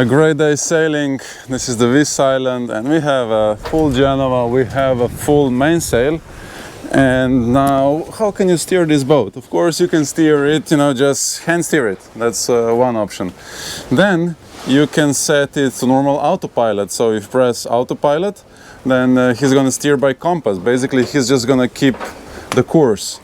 A great day sailing. This is the Vis Island and we have a full Genoa, we have a full mainsail. And now, how can you steer this boat? Of course you can steer it, just hand steer it. That's one option. Then you can set it to normal autopilot. So if you press autopilot, then he's going to steer by compass. Basically he's just going to keep the course.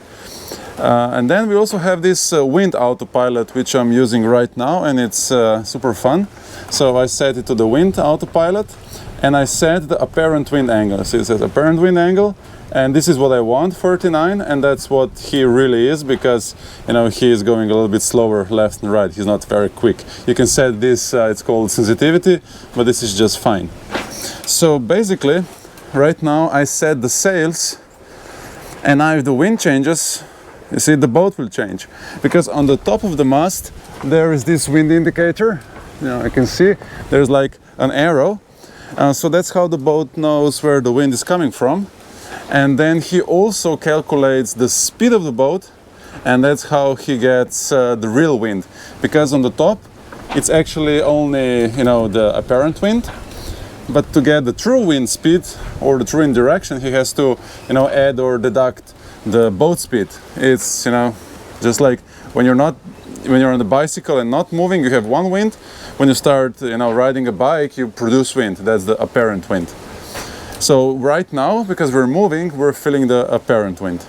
And then we also have this wind autopilot, which I'm using right now, and it's super fun. So I set it to the wind autopilot and I set the apparent wind angle. So it says apparent wind angle, and this is what I want, 39, and that's what he really is, because he is going a little bit slower left and right. He's not very quick. You can set this, it's called sensitivity, but this is just fine. So basically right now I set the sails, and now if the wind changes, you see the boat will change, because on the top of the mast there is this wind indicator. I can see there's like an arrow, so that's how the boat knows where the wind is coming from. And then he also calculates the speed of the boat, and that's how he gets the real wind, because on the top it's actually only the apparent wind, but to get the true wind speed or the true wind direction he has to add or deduct the boat speed. It's just like when you're on the bicycle and not moving, you have one wind. When you start riding a bike, you produce wind. That's the apparent wind. So right now, because we're moving, we're feeling the apparent wind.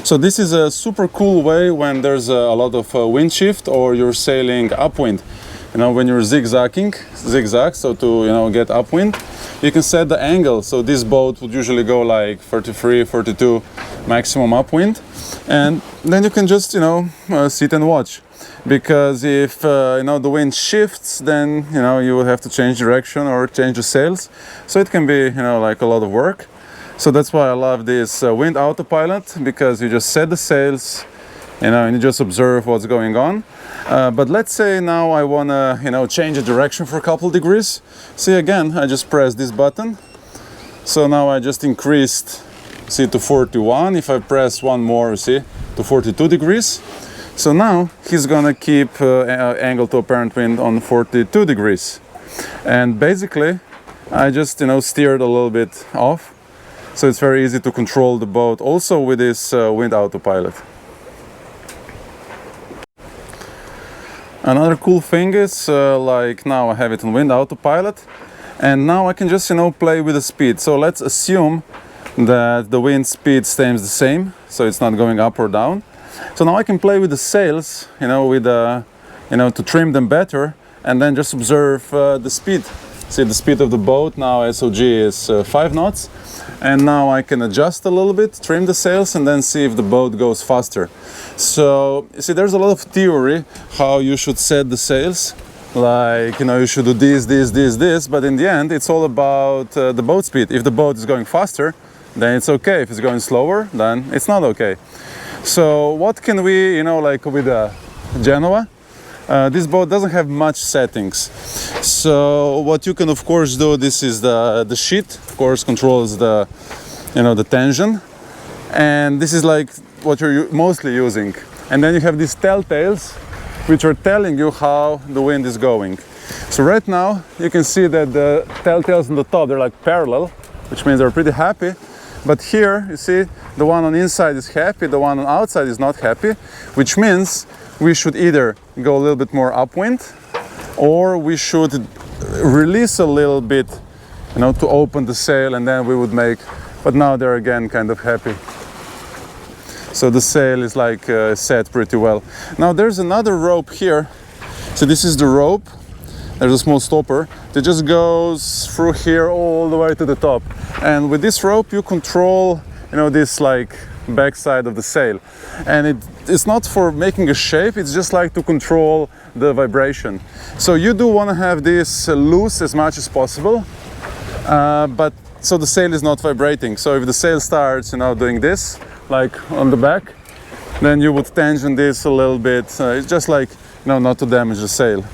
So this is a super cool way when there's a lot of wind shift or you're sailing upwind. When you're zigzag, so to get upwind, you can set the angle. So this boat would usually go like 33, 42 maximum upwind, and then you can just sit and watch. Because if the wind shifts, then you will have to change direction or change the sails. So it can be like a lot of work. So that's why I love this wind autopilot, because you just set the sails, and you just observe what's going on. But let's say now I want to change the direction for a couple degrees. See, again, I just press this button. So now I just increased, see, to 41. If I press one more, see, to 42 degrees. So now he's gonna keep angle to apparent wind on 42 degrees. And basically I just steered a little bit off. So it's very easy to control the boat also with this wind autopilot. Another cool thing is like now I have it on wind autopilot, and now I can just play with the speed. So let's assume that the wind speed stays the same, so it's not going up or down. So now I can play with the sails, with to trim them better, and then just observe the speed. See the speed of the boat now. SOG is 5 knots, and now I can adjust a little bit, trim the sails, and then see if the boat goes faster. So you see, there's a lot of theory how you should set the sails. Like you should do this, but in the end it's all about the boat speed. If the boat is going faster, then it's okay. If it's going slower, then it's not okay. So what can we, like with a Genoa, this boat doesn't have much settings. So what you can of course do, this is the sheet, of course, controls the the tension, and this is like what you're mostly using. And then you have these telltales, which are telling you how the wind is going. So right now you can see that the telltales on the top, they're like parallel, which means they're pretty happy. But here, you see, the one on the inside is happy, the one on the outside is not happy, which means we should either go a little bit more upwind, or we should release a little bit, to open the sail, and then we would make, but now they're again kind of happy. So the sail is like set pretty well. Now there's another rope here. So this is the rope. There's a small stopper that just goes through here all the way to the top. And with this rope you control, this like backside of the sail. And it's not for making a shape, it's just like to control the vibration. So you do want to have this loose as much as possible, but so the sail is not vibrating. So if the sail starts, doing this, like on the back, then you would tension this a little bit. It's just like, not to damage the sail.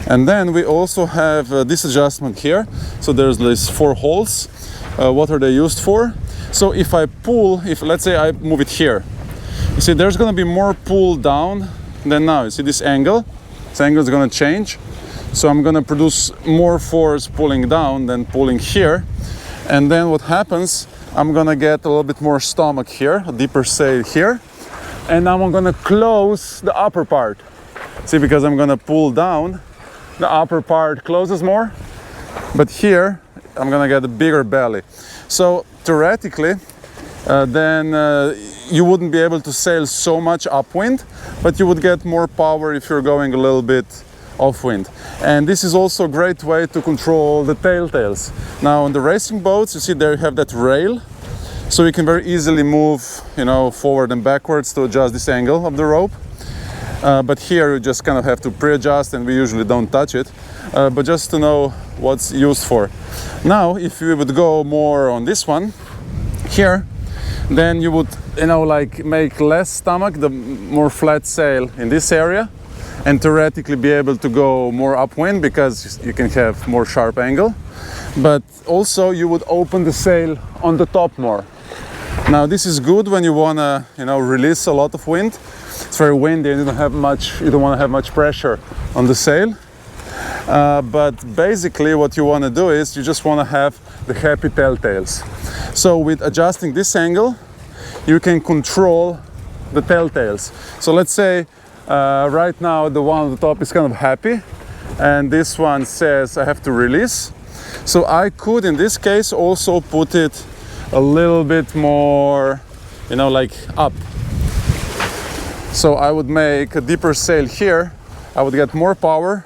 And then we also have this adjustment here. So there's these 4 holes. What are they used for? So if I pull, let's say I move it here, you see there's going to be more pull down than now. You see this angle? This angle is going to change. So I'm gonna produce more force pulling down than pulling here. And then what happens, I'm gonna get a little bit more stomach here, a deeper sail here. And now I'm gonna close the upper part. See, because I'm gonna pull down, the upper part closes more. But here, I'm gonna get a bigger belly. So theoretically, then you wouldn't be able to sail so much upwind, but you would get more power if you're going a little bit offwind. And this is also a great way to control the tails. Now on the racing boats, you see there you have that rail, so you can very easily move, you know, forward and backwards to adjust this angle of the rope. But here you just kind of have to pre-adjust, and we usually don't touch it, but just to know what's used for. Now if we would go more on this one here, then you would, you know, like make less stomach, the more flat sail in this area, and theoretically be able to go more upwind because you can have more sharp angle. But also you would open the sail on the top more. Now this is good when you want to, you know, release a lot of wind. It's very windy and you don't want to have much pressure on the sail. But basically what you want to do is you just want to have the happy telltales. So with adjusting this angle, you can control the telltales. So let's say right now the one on the top is kind of happy, and this one says I have to release. So I could in this case also put it a little bit more, you know, like up. So I would make a deeper sail here, I would get more power.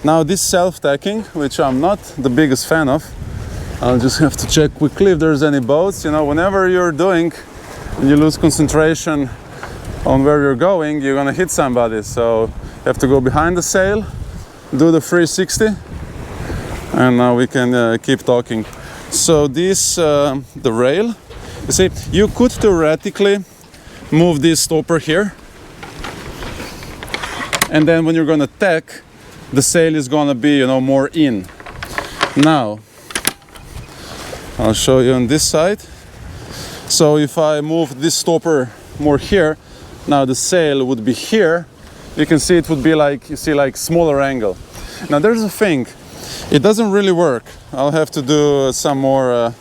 Now this self-tacking, which I'm not the biggest fan of, I'll just have to check quickly if there's any boats. You know, whenever you're doing and you lose concentration on where you're going, you're gonna hit somebody. So you have to go behind the sail, do the 360, and now we can keep talking. So this, the rail, you see, you could theoretically move this stopper here, and then when you're gonna tack, the sail is gonna be, you know, more in. Now, I'll show you on this side. So if I move this stopper more here, now the sail would be here. You can see it would be like, you see, like smaller angle. Now there's a thing, it doesn't really work. I'll have to do some more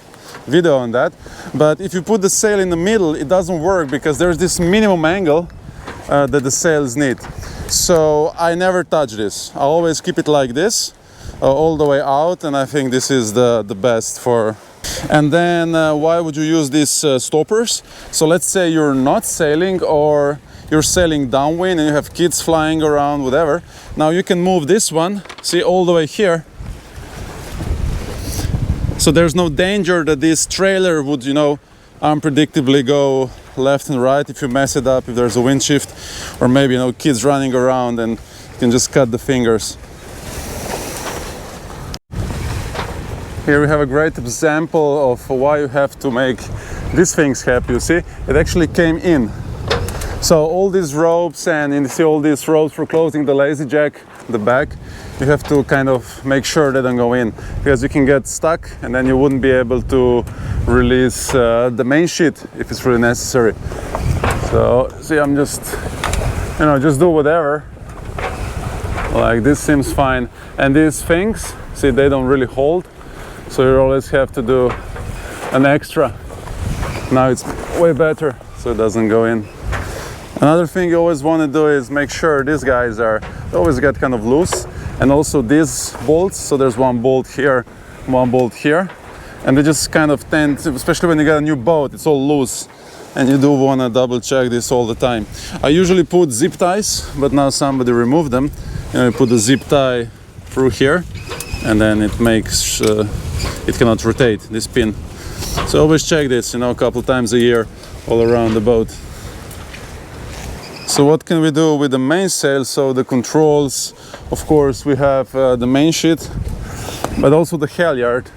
video on that. But if you put the sail in the middle, it doesn't work because there's this minimum angle that the sails need. So I never touch this. I always keep it like this, all the way out, and I think this is the best for. And then why would you use these stoppers? So let's say you're not sailing, or you're sailing downwind and you have kids flying around, whatever. Now you can move this one, see, all the way here. So there's no danger that this trailer would, you know, unpredictably go left and right if you mess it up, if there's a wind shift, or maybe, you know, kids running around and you can just cut the fingers. Here we have a great example of why you have to make these things happy. You see, it actually came in. So all these ropes, and you see all these ropes for closing the lazy jack, the back, you have to kind of make sure they don't go in, because you can get stuck and then you wouldn't be able to release the main sheet if it's really necessary. So see, I'm just, you know, just do whatever. Like this seems fine. And these things, see, they don't really hold. So you always have to do an extra. Now it's way better, so it doesn't go in. Another thing you always want to do is make sure these guys they always get kind of loose. And also these bolts, so there's one bolt here, one bolt here. And they just kind of tend, especially when you get a new boat, it's all loose. And you do want to double check this all the time. I usually put zip ties, but now somebody removed them. You know, you put the zip tie through here, and then it makes, it cannot rotate, this pin. So always check this, you know, a couple times a year all around the boat. So what can we do with the mainsail? So the controls, of course, we have the main sheet, but also the halyard.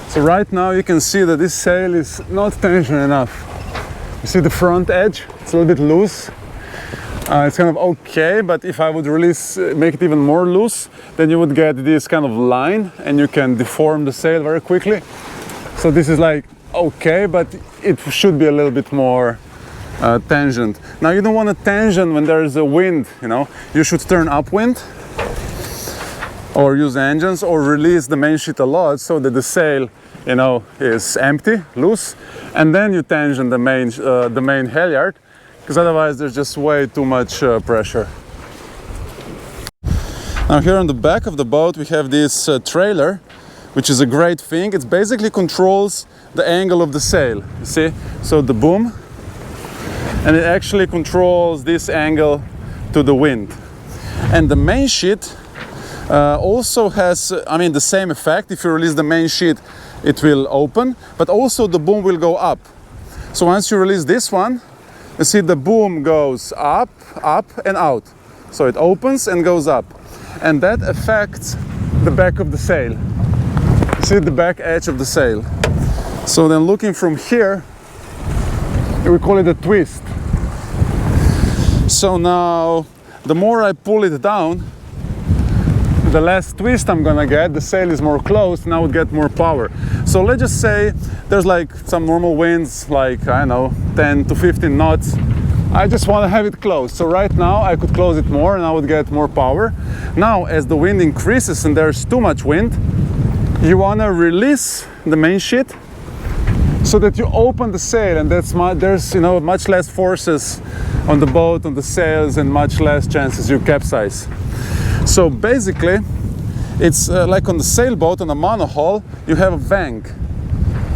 So right now you can see that this sail is not tensioned enough. You see the front edge, it's a little bit loose. It's kind of okay, but if I would release, make it even more loose, then you would get this kind of line and you can deform the sail very quickly. So this is like okay, but it should be a little bit more tangent. Now you don't want a tangent when there is a wind, you know. You should turn upwind. or use engines, or release the main sheet a lot so that the sail, you know, is empty, loose, and then you tension the main halyard, because otherwise there's just way too much pressure. Now here on the back of the boat we have this trailer, which is a great thing. It basically controls the angle of the sail, you see? So the boom, and it actually controls this angle to the wind. And the main sheet also has, I mean, the same effect. If you release the main sheet, it will open, but also the boom will go up. So once you release this one, you see the boom goes up, up and out. So it opens and goes up. And that affects the back of the sail. See the back edge of the sail. So then looking from here, we call it a twist. So now the more I pull it down, the less twist I'm gonna get. The sail is more closed and I would get more power. So let's just say there's like some normal winds, like, I don't know, 10 to 15 knots. I just want to have it closed. So right now I could close it more and I would get more power. Now as the wind increases and there's too much wind, you want to release the main sheet so that you open the sail, and there's, you know, much less forces on the boat, on the sails, and much less chances you capsize. So basically it's like on the sailboat, on a monohull, you have a vang,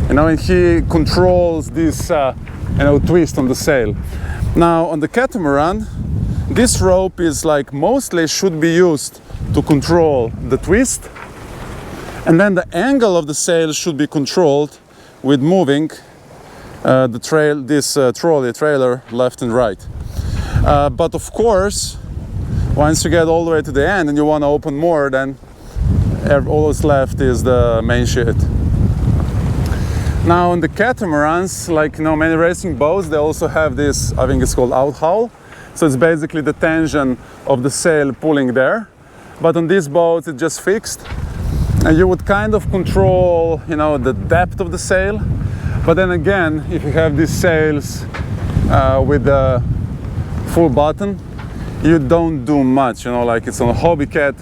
you know, and he controls this you know, twist on the sail. Now on the catamaran, this rope is like mostly should be used to control the twist, and then the angle of the sail should be controlled with moving this trolley trailer left and right. But of course, once you get all the way to the end and you want to open more, then all that's left is the main sheet. Now on the catamarans, like, you know, many racing boats, they also have this, I think it's called outhaul. So it's basically the tension of the sail pulling there. But on these boats it's just fixed. And you would kind of control, you know, the depth of the sail. But then again, if you have these sails with the full button, you don't do much, you know, like it's on a hobby cat,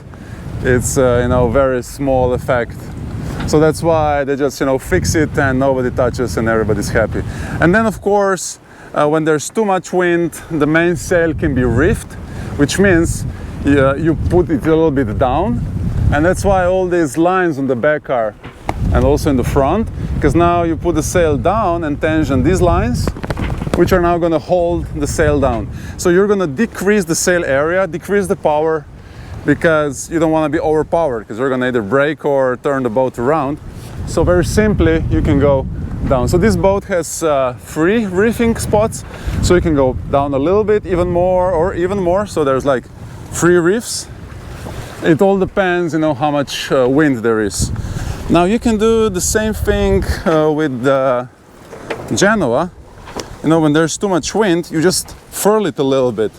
it's you know, very small effect. So that's why they just, you know, fix it and nobody touches and everybody's happy. And then of course, when there's too much wind, the main sail can be reefed, which means you put it a little bit down. And that's why all these lines on the back are, and also in the front, because now you put the sail down and tension these lines, which are now going to hold the sail down. So you're going to decrease the sail area, decrease the power, because you don't want to be overpowered, because you're going to either brake or turn the boat around. So very simply, you can go down. So this boat has 3 reefing spots, so you can go down a little bit, even more, or even more. So there's like 3 reefs. It all depends, you know, how much wind there is. Now you can do the same thing with the Genoa. You know, when there's too much wind, you just furl it a little bit.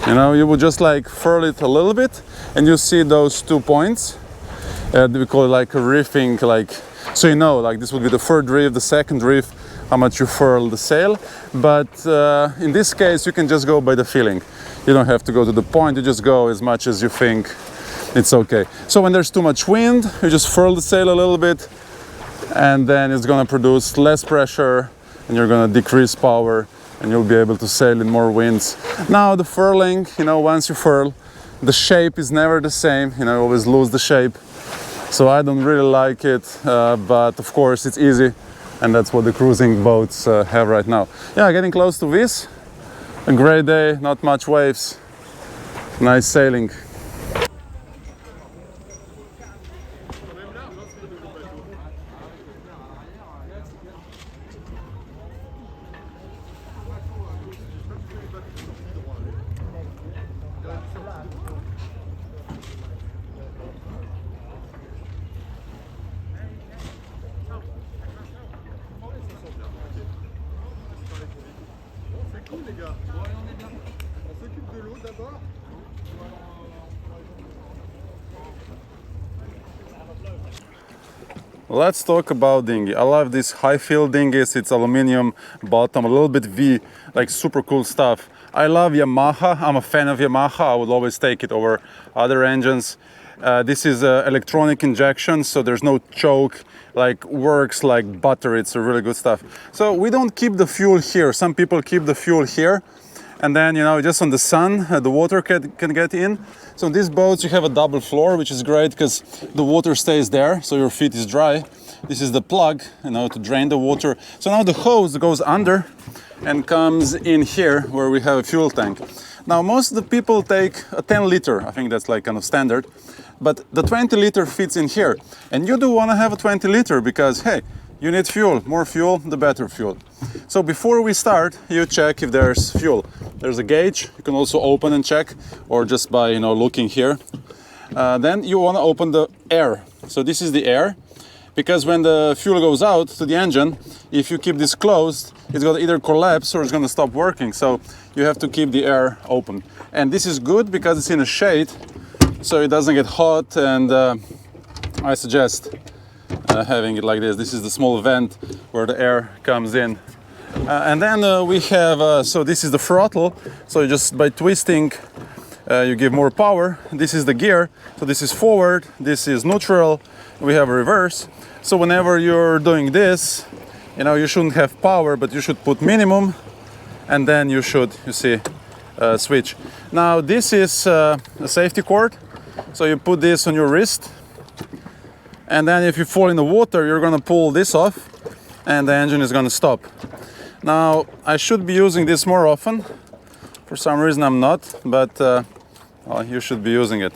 You know, you would just like furl it a little bit, and you see those 2 points. We call it like a reefing, like, so you know, like this would be the third reef, the second reef, how much you furl the sail. But in this case, you can just go by the feeling. You don't have to go to the point, you just go as much as you think it's okay. So when there's too much wind, you just furl the sail a little bit, and then it's going to produce less pressure, and you're going to decrease power, and you'll be able to sail in more winds. Now the furling, you know, once you furl, the shape is never the same, you know, you always lose the shape. So I don't really like it, but of course it's easy, and that's what the cruising boats have right now. Yeah, getting close to this. A great day, not much waves, nice sailing. Let's talk about dinghy. I love these high fill dinghies. It's aluminium bottom, a little bit V, like super cool stuff. I love Yamaha. I'm a fan of Yamaha. I would always take it over other engines. This is electronic injection, so there's no choke, like works like butter. It's a really good stuff. So we don't keep the fuel here. Some people keep the fuel here, and then, you know, just on the sun, the water can get in. So in these boats you have a double floor, which is great because the water stays there, so your feet is dry. This is the plug, you know, to drain the water. So now the hose goes under and comes in here where we have a fuel tank. Now most of the people take a 10 liter, I think that's like kind of standard, but the 20 liter fits in here. And you do want to have a 20 liter because, hey, you need fuel. More fuel, the better fuel. So before we start, you check if there's fuel. There's a gauge. You can also open and check, or just by, you know, looking here. Then you want to open the air. So this is the air, because when the fuel goes out to the engine, if you keep this closed, it's going to either collapse or it's going to stop working. So you have to keep the air open. And this is good because it's in a shade, so it doesn't get hot, and I suggest having it like this. This is the small vent where the air comes in. And then we have, so this is the throttle. So you just by twisting, you give more power. This is the gear. So this is forward, this is neutral. We have a reverse. So whenever you're doing this, you know, you shouldn't have power, but you should put minimum, and then you should, you see, switch. Now this is a safety cord. So you put this on your wrist, and then if you fall in the water, you're gonna pull this off, and the engine is gonna stop. Now I should be using this more often. For some reason I'm not, but well, you should be using it.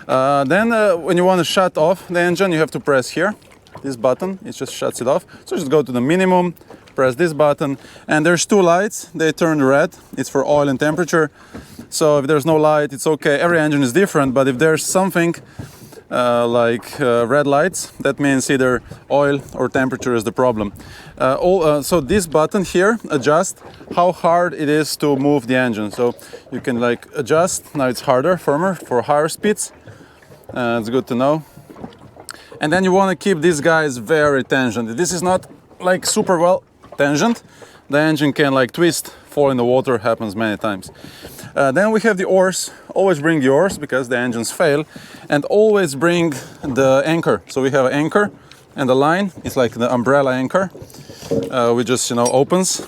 Then when you want to shut off the engine, you have to press here, this button. It just shuts it off. So just go to the minimum, press this button, and there's two lights. They turn red. It's for oil and temperature. So if there's no light, it's okay. Every engine is different, but if there's something like red lights, that means either oil or temperature is the problem. So this button here adjusts how hard it is to move the engine. So you can like adjust. Now it's harder, firmer for higher speeds. It's good to know. And then you want to keep these guys very tensioned. This is not like super well tensioned. The engine can like twist, fall in the water, happens many times. Then we have the oars. Always bring the oars because the engines fail, and always bring the anchor. So we have an anchor and the line. It's like the umbrella anchor. We just, you know, opens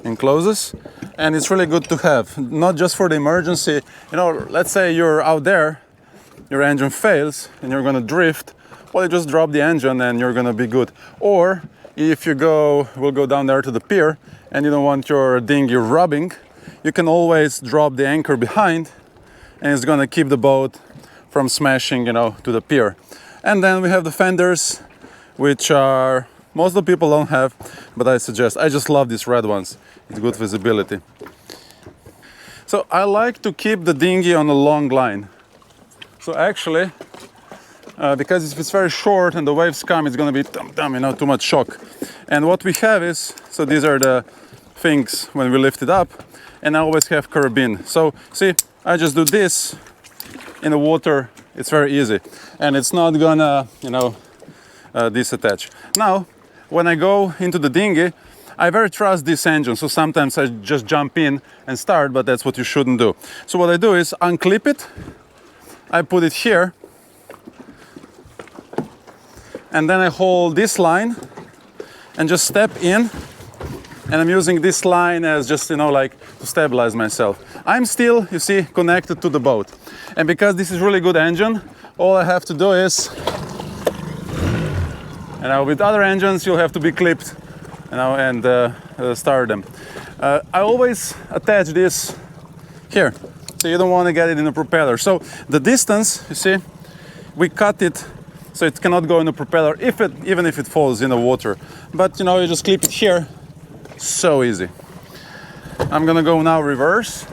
and closes, and it's really good to have, not just for the emergency. You know, let's say you're out there, your engine fails and you're gonna drift. Well, you just drop the engine and you're gonna be good. Or if you will go down there to the pier and you don't want your dinghy rubbing, you can always drop the anchor behind, and it's gonna keep the boat from smashing, you know, to the pier. And then we have the fenders, which are, most of the people don't have, but I just love these red ones. It's good visibility. So I like to keep the dinghy on a long line. So actually, because if it's very short and the waves come, it's gonna be you know, too much shock. And what we have is, so these are the things when we lift it up, and I always have carabine. So see, I just do this in the water. It's very easy, and it's not gonna, you know, disattach. Now, when I go into the dinghy, I very trust this engine, so sometimes I just jump in and start, but that's what you shouldn't do. So what I do is unclip it, I put it here, and then I hold this line and just step in, and I'm using this line as just, you know, like to stabilize myself. I'm still, you see, connected to the boat. And because this is really good engine, all I have to do is, you know, with other engines you'll have to be clipped, you know, and start them. I always attach this here, so you don't want to get it in the propeller. So the distance, you see, we cut it so it cannot go in the propeller even if it falls in the water. But, you know, you just clip it here. So easy. I'm gonna go now reverse,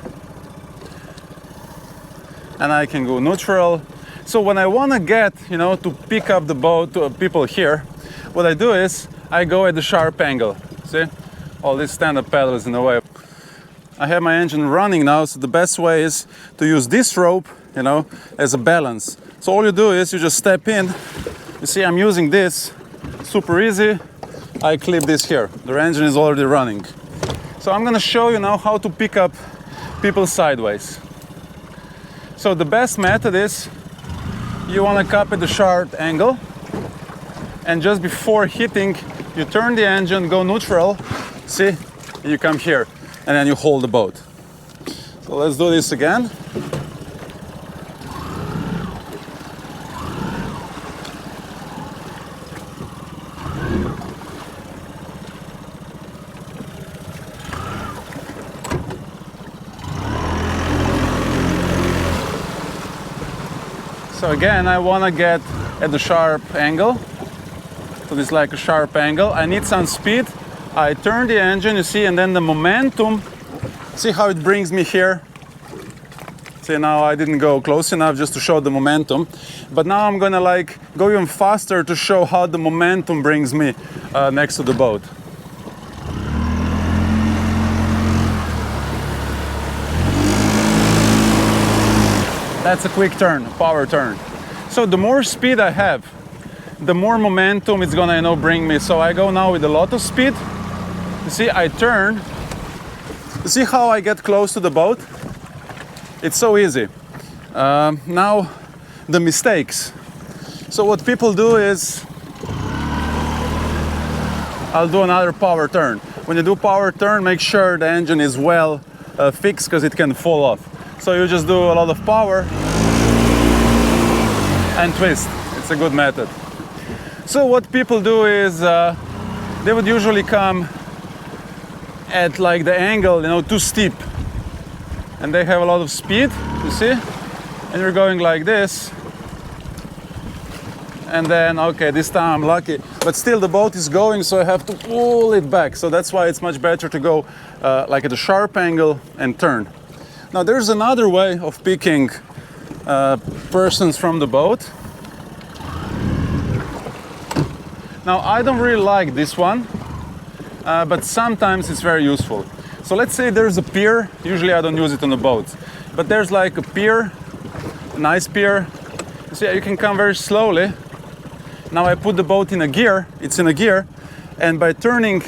and I can go neutral. So when I want to get, you know, to pick up the boat to people here, what I do is I go at the sharp angle. See, all this stand-up paddle is in the way. I have my engine running now, so the best way is to use this rope, you know, as a balance. So all you do is you just step in. You see, I'm using this, super easy. I clip this here. The engine is already running. So I'm gonna show you now how to pick up people sideways. So the best method is you want to cap at the sharp angle, and just before hitting, you turn the engine, go neutral, see, you come here, and then you hold the boat. So let's do this again. So again, I want to get at the sharp angle. So this is like a sharp angle. I need some speed. I turn the engine, you see, and then the momentum, see how it brings me here? See, now I didn't go close enough just to show the momentum. But now I'm gonna like go even faster to show how the momentum brings me next to the boat. That's a quick turn, power turn. So the more speed I have, the more momentum it's gonna, you know, bring me. So I go now with a lot of speed. You see, I turn. You see how I get close to the boat? It's so easy. Now, the mistakes. So what people do is, I'll do another power turn. When you do power turn, make sure the engine is well fixed, because it can fall off. So you just do a lot of power and twist. It's a good method. So what people do is they would usually come at like the angle, you know, too steep, and they have a lot of speed, you see, and you're going like this, and then okay, this time I'm lucky, but still the boat is going, so I have to pull it back. So that's why it's much better to go like at a sharp angle and turn. Now there's another way of picking persons from the boat. Now I don't really like this one, but sometimes it's very useful. So let's say there's a pier. Usually I don't use it on the boats, but there's like a pier, a nice pier. You see, you can come very slowly. Now I put the boat in a gear, it's in a gear, and by turning,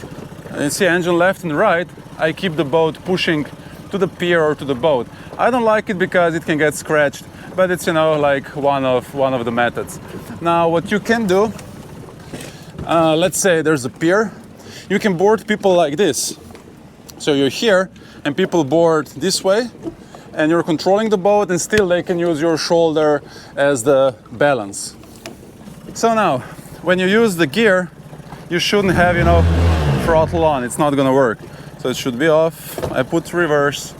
you see, engine left and right, I keep the boat pushing to the pier or to the boat. I don't like it because it can get scratched, but it's, you know, like one of the methods. Now what you can do, let's say there's a pier, you can board people like this. So you're here and people board this way, and you're controlling the boat, and still they can use your shoulder as the balance. So now, when you use the gear, you shouldn't have, you know, throttle on. It's not gonna work. So it should be off. I put reverse.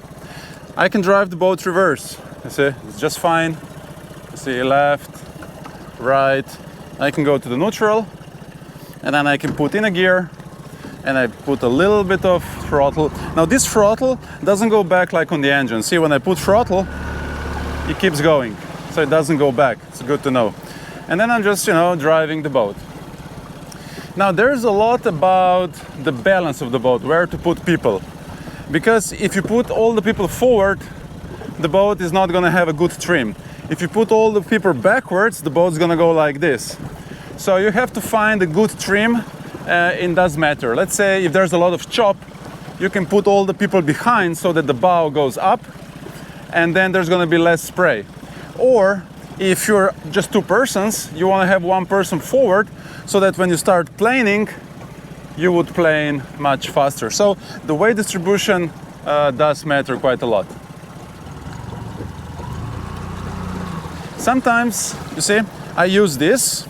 I can drive the boat reverse. You see, it's just fine. You see, left, right. I can go to the neutral, and then I can put in a gear, and I put a little bit of throttle. Now this throttle doesn't go back like on the engine. See, when I put throttle, it keeps going, so it doesn't go back. It's good to know. And then I'm just, you know, driving the boat. Now there's a lot about the balance of the boat, where to put people. Because if you put all the people forward, the boat is not gonna have a good trim. If you put all the people backwards, the boat's gonna go like this. So you have to find a good trim. It does matter. Let's say if there's a lot of chop, you can put all the people behind so that the bow goes up, and then there's gonna be less spray. Or if you're just two persons, you wanna have one person forward, so that when you start planing, you would plane much faster. So the weight distribution does matter quite a lot. Sometimes, you see, I use this,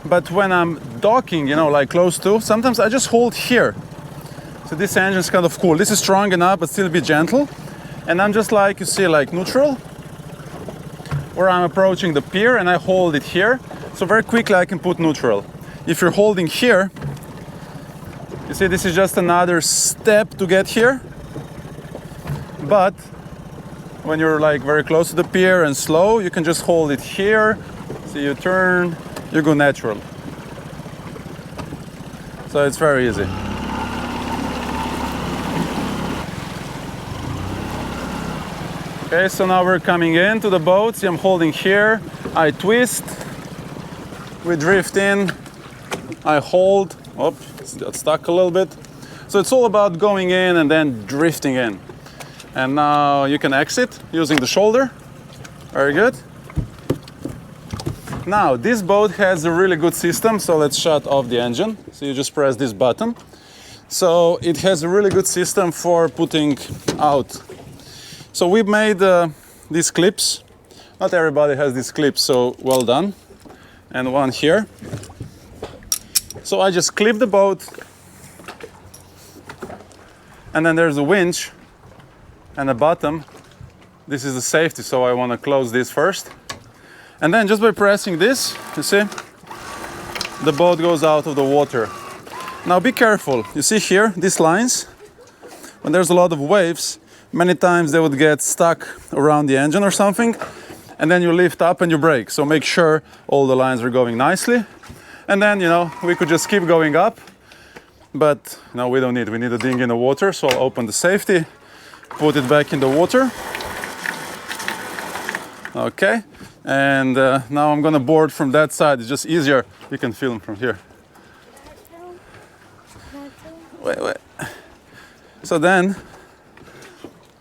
but when I'm docking, you know, like close to, sometimes I just hold here. So this engine is kind of cool. This is strong enough, but still be gentle. And I'm just like, you see, like neutral, where I'm approaching the pier, and I hold it here. So very quickly I can put neutral. If you're holding here, you see, this is just another step to get here. But when you're like very close to the pier and slow, you can just hold it here. So you turn, you go natural. So it's very easy. Okay, so now we're coming into the boat. See, I'm holding here. I twist. We drift in. I hold. Oh, it got stuck a little bit. So it's all about going in and then drifting in. And now you can exit using the shoulder. Very good. Now, this boat has a really good system, so let's shut off the engine. So you just press this button. So it has a really good system for putting out. So we made these clips. Not everybody has these clips, so well done. And one here. So I just clip the boat. And then there's a winch and a bottom. This is the safety, so I want to close this first. And then just by pressing this, you see, the boat goes out of the water. Now be careful. You see here, these lines, when there's a lot of waves, many times they would get stuck around the engine or something, and then you lift up and you brake. So make sure all the lines are going nicely. And then, you know, we could just keep going up, but no, we don't need. We need a dinghy in the water, so I'll open the safety, put it back in the water. Okay. And now I'm gonna board from that side. It's just easier. You can film from here. Wait. So then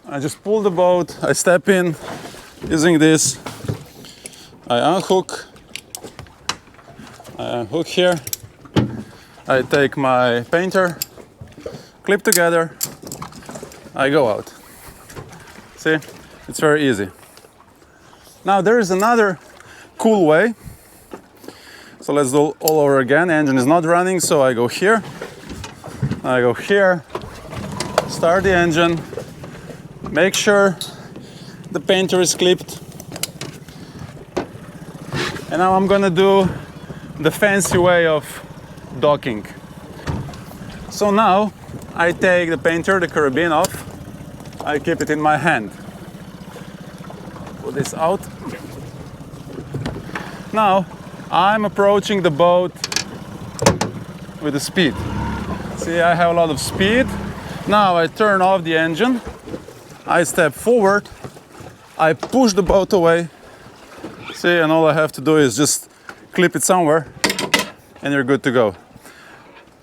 I just pull the boat. I step in using this. I unhook. Here. I take my painter, clip together. I go out. See, it's very easy. Now there is another cool way. So let's do all over again. Engine is not running, so I go here. I go here. Start the engine. Make sure the painter is clipped. And now I'm gonna do the fancy way of docking. So now I take the painter, the carabine off. I keep it in my hand. Put this out. Now I'm approaching the boat with the speed. See, I have a lot of speed. Now I turn off the engine. I step forward. I push the boat away. See, and all I have to do is just clip it somewhere and you're good to go.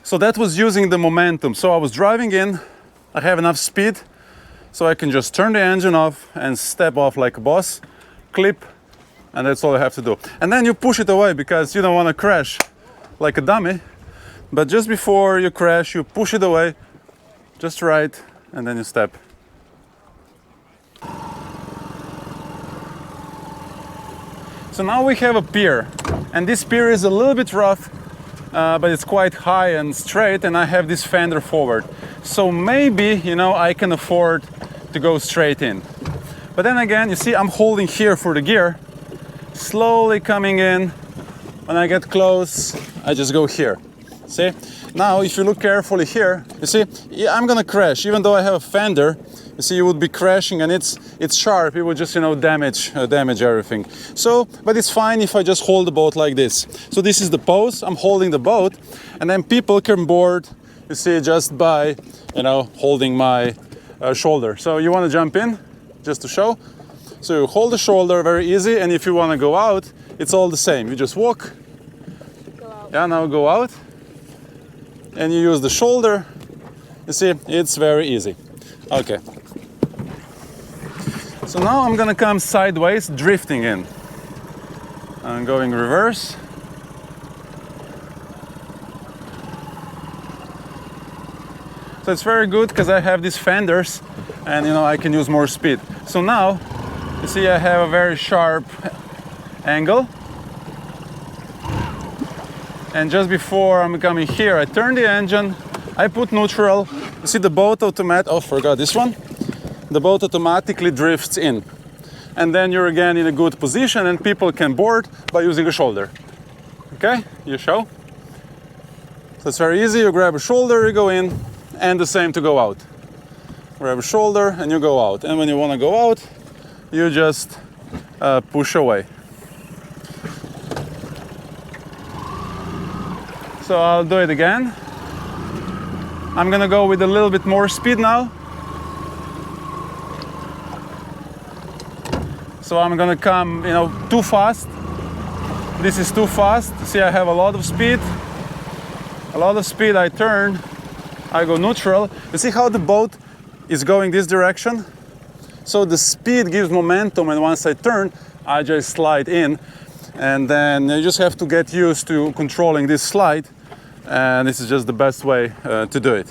So that was using the momentum. So I was driving in. I have enough speed so I can just turn the engine off and step off like a boss, clip, and that's all I have to do. And then you push it away because you don't want to crash like a dummy. But just before you crash, you push it away, just right, and then you step. So now we have a pier, and this pier is a little bit rough, but it's quite high and straight, and I have this fender forward. So maybe, you know, I can afford to go straight in. But then again, you see, I'm holding here for the gear, slowly coming in. When I get close, I just go here. See? Now, if you look carefully here, you see, yeah, I'm gonna crash. Even though I have a fender, you see, you would be crashing, and it's sharp. It would just, you know, damage everything. So, but it's fine if I just hold the boat like this. So this is the pose. I'm holding the boat, and then people can board. You see, just by, you know, holding my shoulder. So you want to jump in, just to show. So you hold the shoulder, very easy. And if you want to go out, it's all the same. You just walk. Go out. Yeah, now go out. And you use the shoulder. You see, it's very easy. Okay. So now I'm gonna come sideways, drifting in. I'm going reverse. So it's very good because I have these fenders and, you know, I can use more speed. So now, you see, I have a very sharp angle. And just before I'm coming here, I turn the engine, I put neutral. You see the boat forgot this one. The boat automatically drifts in. And then you're again in a good position and people can board by using a shoulder. Okay, you show. So it's very easy, you grab a shoulder, you go in, and the same to go out. Grab a shoulder and you go out. And when you want to go out, you just push away. So I'll do it again. I'm gonna go with a little bit more speed now. So I'm gonna come, you know, too fast. This is too fast. See, I have a lot of speed. I turn, I go neutral. You see how the boat is going this direction? So the speed gives momentum, and once I turn, I just slide in. And then you just have to get used to controlling this slide, and this is just the best way to do it.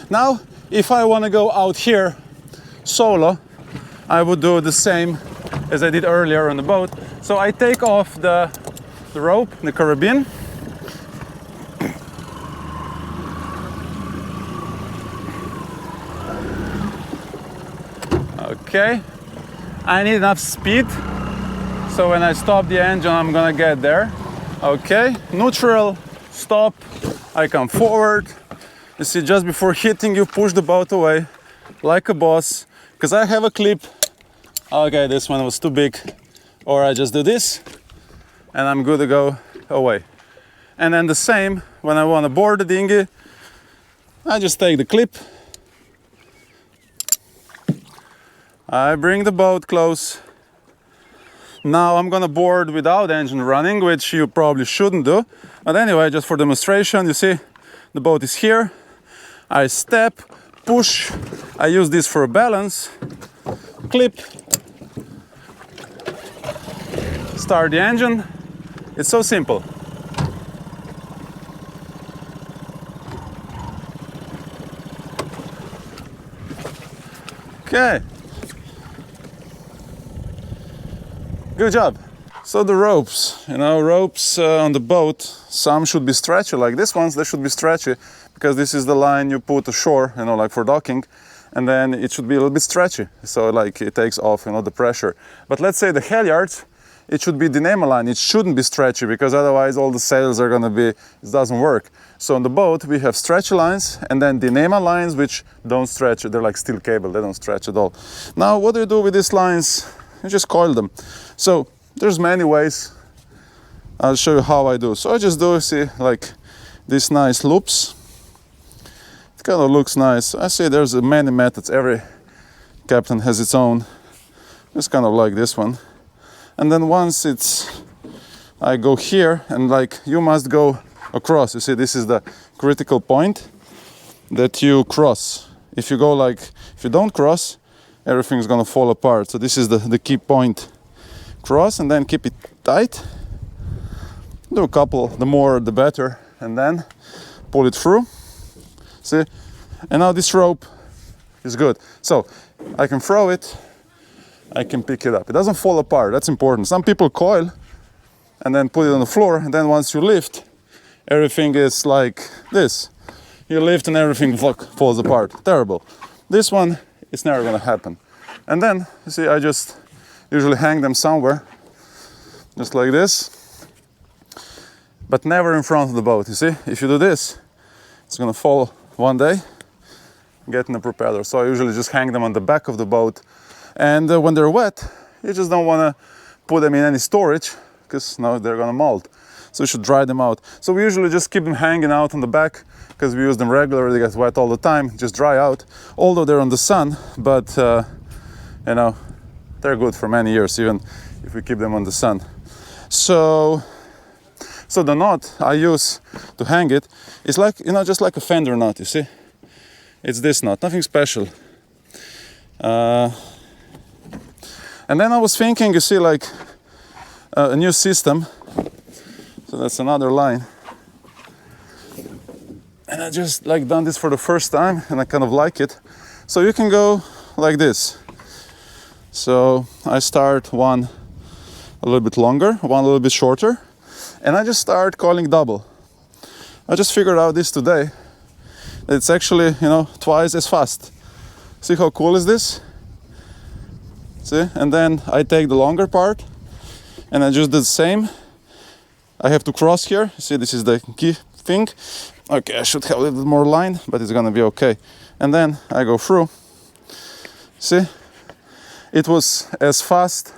Now, if I want to go out here solo, I would do the same as I did earlier on the boat. So I take off the rope, the carabine. Okay, I need enough speed, so when I stop the engine, I'm gonna get there. Okay, neutral, stop, I come forward. You see, just before hitting, you push the boat away like a boss, because I have a clip. Okay, this one was too big. Or I just do this, and I'm good to go away. And then the same, when I want to board the dinghy, I just take the clip, I bring the boat close. Now I'm gonna board without engine running, which you probably shouldn't do. But anyway, just for demonstration, you see, the boat is here. I step, push, I use this for a balance, clip, start the engine. It's so simple. Okay. Good job. So the ropes, ropes on the boat, some should be stretchy, like this ones, they should be stretchy, because this is the line you put ashore, like for docking, and then it should be a little bit stretchy, so like it takes off, the pressure. But let's say the halyards, it should be Dinghy line, it shouldn't be stretchy, because otherwise all the sails are gonna be, it doesn't work. So on the boat we have stretchy lines, and then Dinghy lines which don't stretch, they're like steel cable, they don't stretch at all. Now what do you do with these lines? You just coil them. So there's many ways. I'll show you how I do. So I just do, see, like these nice loops. It kind of looks nice. I see there's many methods. Every captain has its own. It's kind of like this one. And then once I go here, and like you must go across. You see, this is the critical point that you cross. If you go like, if you don't cross, everything's gonna fall apart. So this is the key point. Cross and then keep it tight. Do a couple, the more the better, and then pull it through. See? And now this rope is good. So I can throw it, I can pick it up. It doesn't fall apart, that's important. Some people coil and then put it on the floor, and then once you lift, everything is like this. You lift and everything falls apart. Terrible. This one, it's never gonna happen. And then, you see, I just usually hang them somewhere, just like this, but never in front of the boat, you see? If you do this, it's gonna fall one day, get in the propeller. So I usually just hang them on the back of the boat, and when they're wet, you just don't wanna put them in any storage, because now they're gonna mold. So you should dry them out. So we usually just keep them hanging out on the back, because we use them regularly, they get wet all the time, just dry out, although they're on the sun, but they're good for many years, even if we keep them on the sun. So the knot I use to hang it is like, just like a fender knot, you see? It's this knot, nothing special. And then I was thinking, you see, like a new system. So that's another line. And I just like done this for the first time, and I kind of like it. So you can go like this. So I start one a little bit longer, one a little bit shorter, and I just start coiling double. I just figured out this today. It's actually, twice as fast. See how cool is this? See? And then I take the longer part, and I just do the same. I have to cross here. See, this is the key thing. Okay, I should have a little bit more line, but it's gonna be okay. And then I go through. See? It was as fast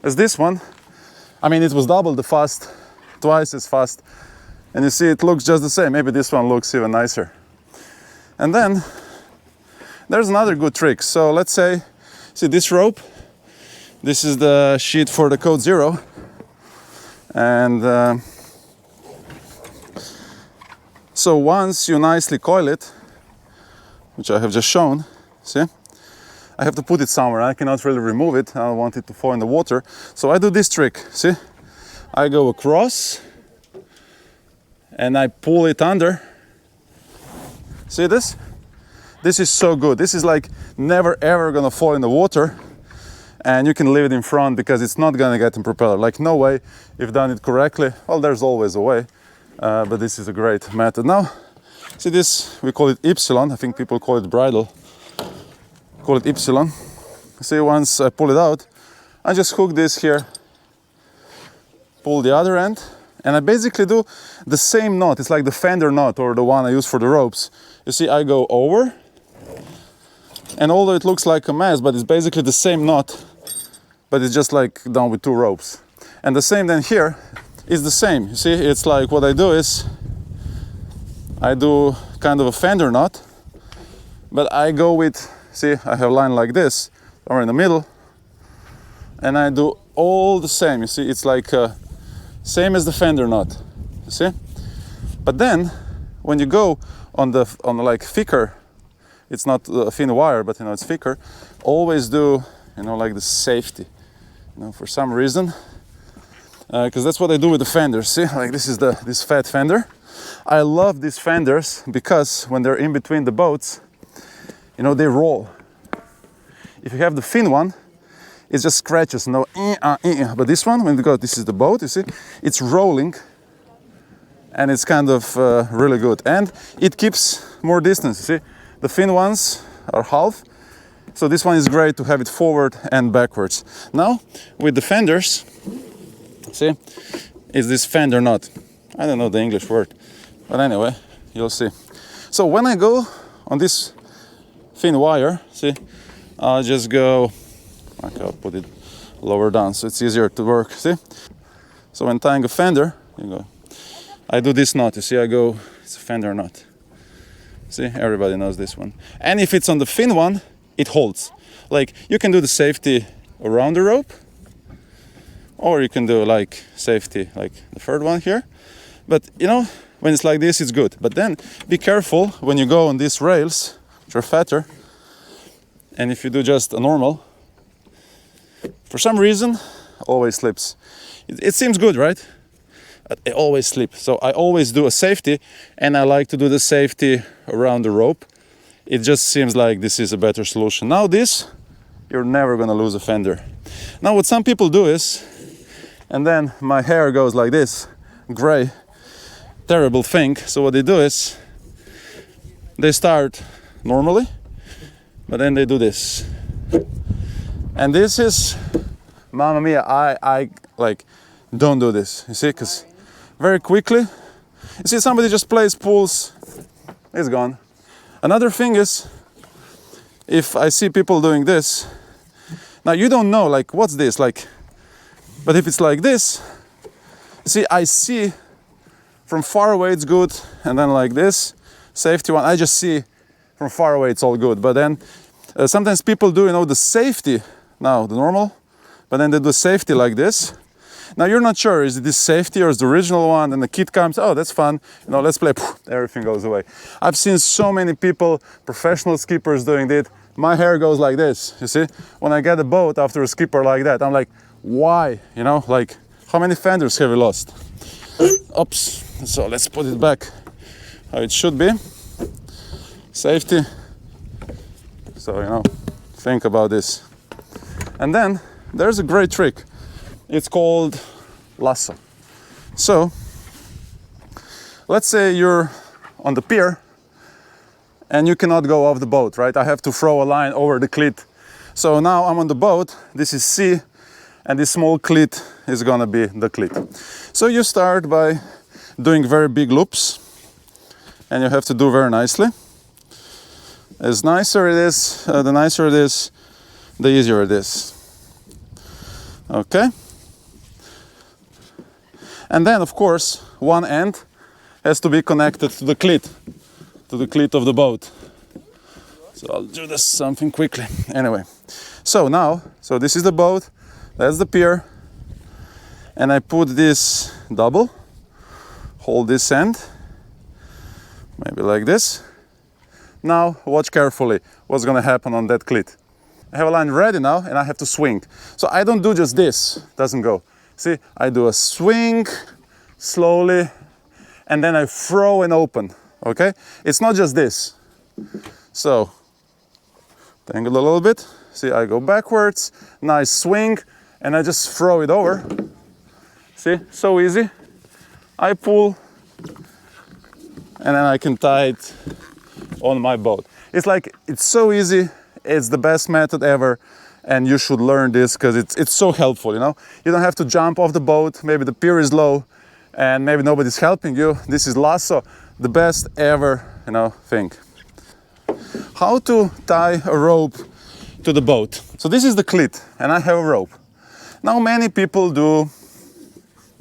as this one. I mean, it was double the fast, twice as fast. And you see, it looks just the same. Maybe this one looks even nicer. And then there's another good trick. So let's say, see this rope? This is the sheet for the code 0. And so once you nicely coil it, which I have just shown, see? I have to put it somewhere. I cannot really remove it. I don't want it to fall in the water. So I do this trick, see? I go across and I pull it under. See this? This is so good. This is like never ever gonna fall in the water, and you can leave it in front because it's not gonna get in propeller. Like no way, if you've done it correctly. Well, there's always a way, but this is a great method. Now, see this, we call it Ypsilon. I think people call it bridle. Call it Ypsilon. See, once I pull it out, I just hook this here, pull the other end, and I basically do the same knot. It's like the fender knot, or the one I use for the ropes. You see, I go over, and although it looks like a mess, but it's basically the same knot, but it's just like done with 2 ropes. And the same then here is the same. You see, it's like what I do is I do kind of a fender knot, but I go with, see, I have a line like this, or in the middle, and I do all the same. You see, it's like same as the fender knot, you see? But then, when you go on the like thicker, it's not a thin wire, but you know, it's thicker, always do, you know, like the safety, you know, for some reason, because that's what I do with the fenders. See, like this is this fat fender. I love these fenders because when they're in between the boats, you know, they roll. If you have the thin one, it just scratches, no, but this one, when you go, this is the boat, you see, it's rolling, and it's kind of really good, and it keeps more distance. You see, the thin ones are half, so this one is great to have it forward and backwards. Now, with the fenders, see, is this fender knot. I don't know the English word, but anyway, you'll see. So when I go on this thin wire, see, I'll just go, okay, I'll put it lower down so it's easier to work, see? So when tying a fender, you go, I do this knot, you see, I go, it's a fender knot. See, everybody knows this one. And if it's on the thin one, it holds. Like, you can do the safety around the rope, or you can do like safety, like the third one here. But, you know, when it's like this, it's good. But then, be careful when you go on these rails, which are fatter, and if you do just a normal, for some reason, always slips. It seems good, right? But it always slips. So I always do a safety, and I like to do the safety around the rope. It just seems like this is a better solution. Now this, you're never gonna lose a fender. Now what some people do is, and then my hair goes like this, gray, terrible thing. So what they do is, they start normally, but then they do this. And this is, mamma mia, I like, don't do this, you see, because very quickly, you see, somebody just plays, pulls, it's gone. Another thing is, if I see people doing this, now you don't know, like, what's this, like, but if it's like this, see, I see from far away it's good, and then like this, safety one, I just see from far away it's all good, but then sometimes people do, you know, the safety, now the normal, but then they do safety like this. Now you're not sure, is it this safety or is the original one? And the kid comes, oh, that's fun, you know, let's play, everything goes away. I've seen so many people, professional skippers doing it. My hair goes like this, you see? When I get a boat after a skipper like that, I'm like, why? You know, like, how many fenders have we lost? Oops, so let's put it back how it should be. Safety. So, you know, think about this. And then there's a great trick. It's called lasso. So, let's say you're on the pier and you cannot go off the boat, right? I have to throw a line over the cleat. So now I'm on the boat, this is C, and this small cleat is gonna be the cleat. So you start by doing very big loops, and you have to do very nicely. As nicer it is, the nicer it is, the easier it is. Okay? And then, of course, one end has to be connected to the cleat of the boat. So I'll do this something quickly. Anyway, so now, so this is the boat, that's the pier, and I put this double, hold this end, maybe like this. Now, watch carefully what's gonna happen on that cleat. I have a line ready now, and I have to swing. So I don't do just this, doesn't go. See, I do a swing slowly, and then I throw and open, okay? It's not just this. So, tangle a little bit. See, I go backwards, nice swing, and I just throw it over. See, so easy. I pull, and then I can tie it on my boat. It's like, it's so easy. It's the best method ever. And you should learn this because it's so helpful, you know? You don't have to jump off the boat, maybe the pier is low and maybe nobody's helping you. This is lasso, the best ever, you know, thing. How to tie a rope to the boat. So this is the cleat and I have a rope. Now many people do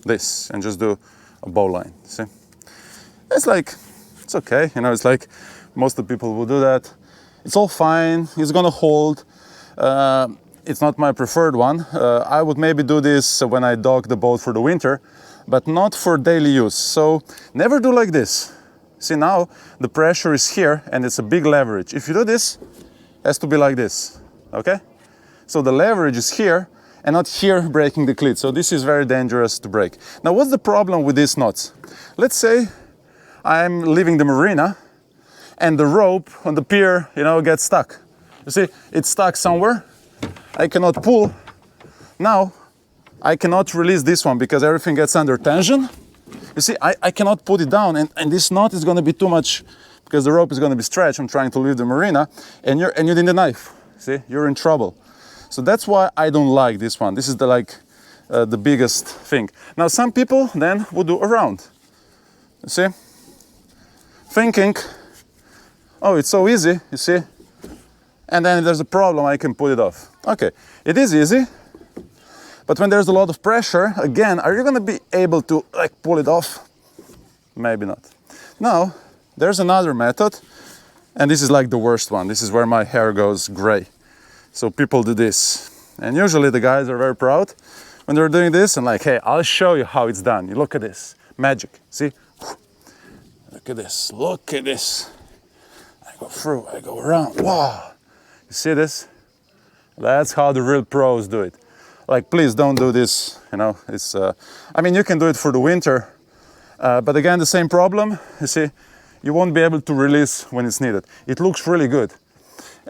this and just do a bowline, see? It's like, it's okay, you know, it's like most of the people will do that. It's all fine, it's gonna hold. It's not my preferred one. I would maybe do this when I dock the boat for the winter, but not for daily use. So never do like this. See, now the pressure is here and it's a big leverage. If you do this, it has to be like this, okay? So the leverage is here and not here breaking the cleat. So this is very dangerous to break. Now what's the problem with these knots? Let's say I'm leaving the marina and the rope on the pier, you know, gets stuck. You see, it's stuck somewhere. I cannot pull. Now, I cannot release this one because everything gets under tension. You see, I cannot put it down, and this knot is going to be too much because the rope is going to be stretched. I'm trying to leave the marina, and you need a knife. See, you're in trouble. So that's why I don't like this one. This is the biggest thing. Now, some people then would do a round. You see, thinking, oh, it's so easy. You see. And then if there's a problem, I can put it off. Okay, it is easy, but when there's a lot of pressure, again, are you gonna be able to like pull it off? Maybe not. Now, there's another method, and this is like the worst one. This is where my hair goes gray. So people do this, and usually the guys are very proud when they're doing this, and like, hey, I'll show you how it's done. You look at this, magic, see? Look at this, look at this. I go through, I go around, wow. You see this? That's how the real pros do it. Like, please don't do this, you know, it's, I mean, you can do it for the winter, but again, the same problem, you see, you won't be able to release when it's needed. It looks really good.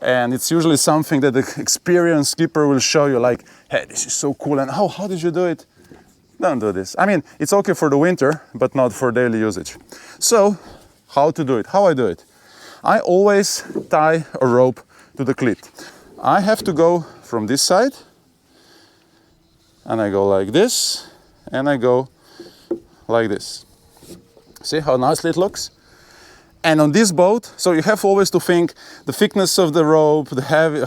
And it's usually something that the experienced skipper will show you, like, hey, this is so cool, and how did you do it? Don't do this. I mean, it's okay for the winter, but not for daily usage. So, how to do it? How I do it? I always tie a rope to the cleat. I have to go from this side, and I go like this, and I go like this. See how nicely it looks? And on this boat, so you have always to think the thickness of the rope,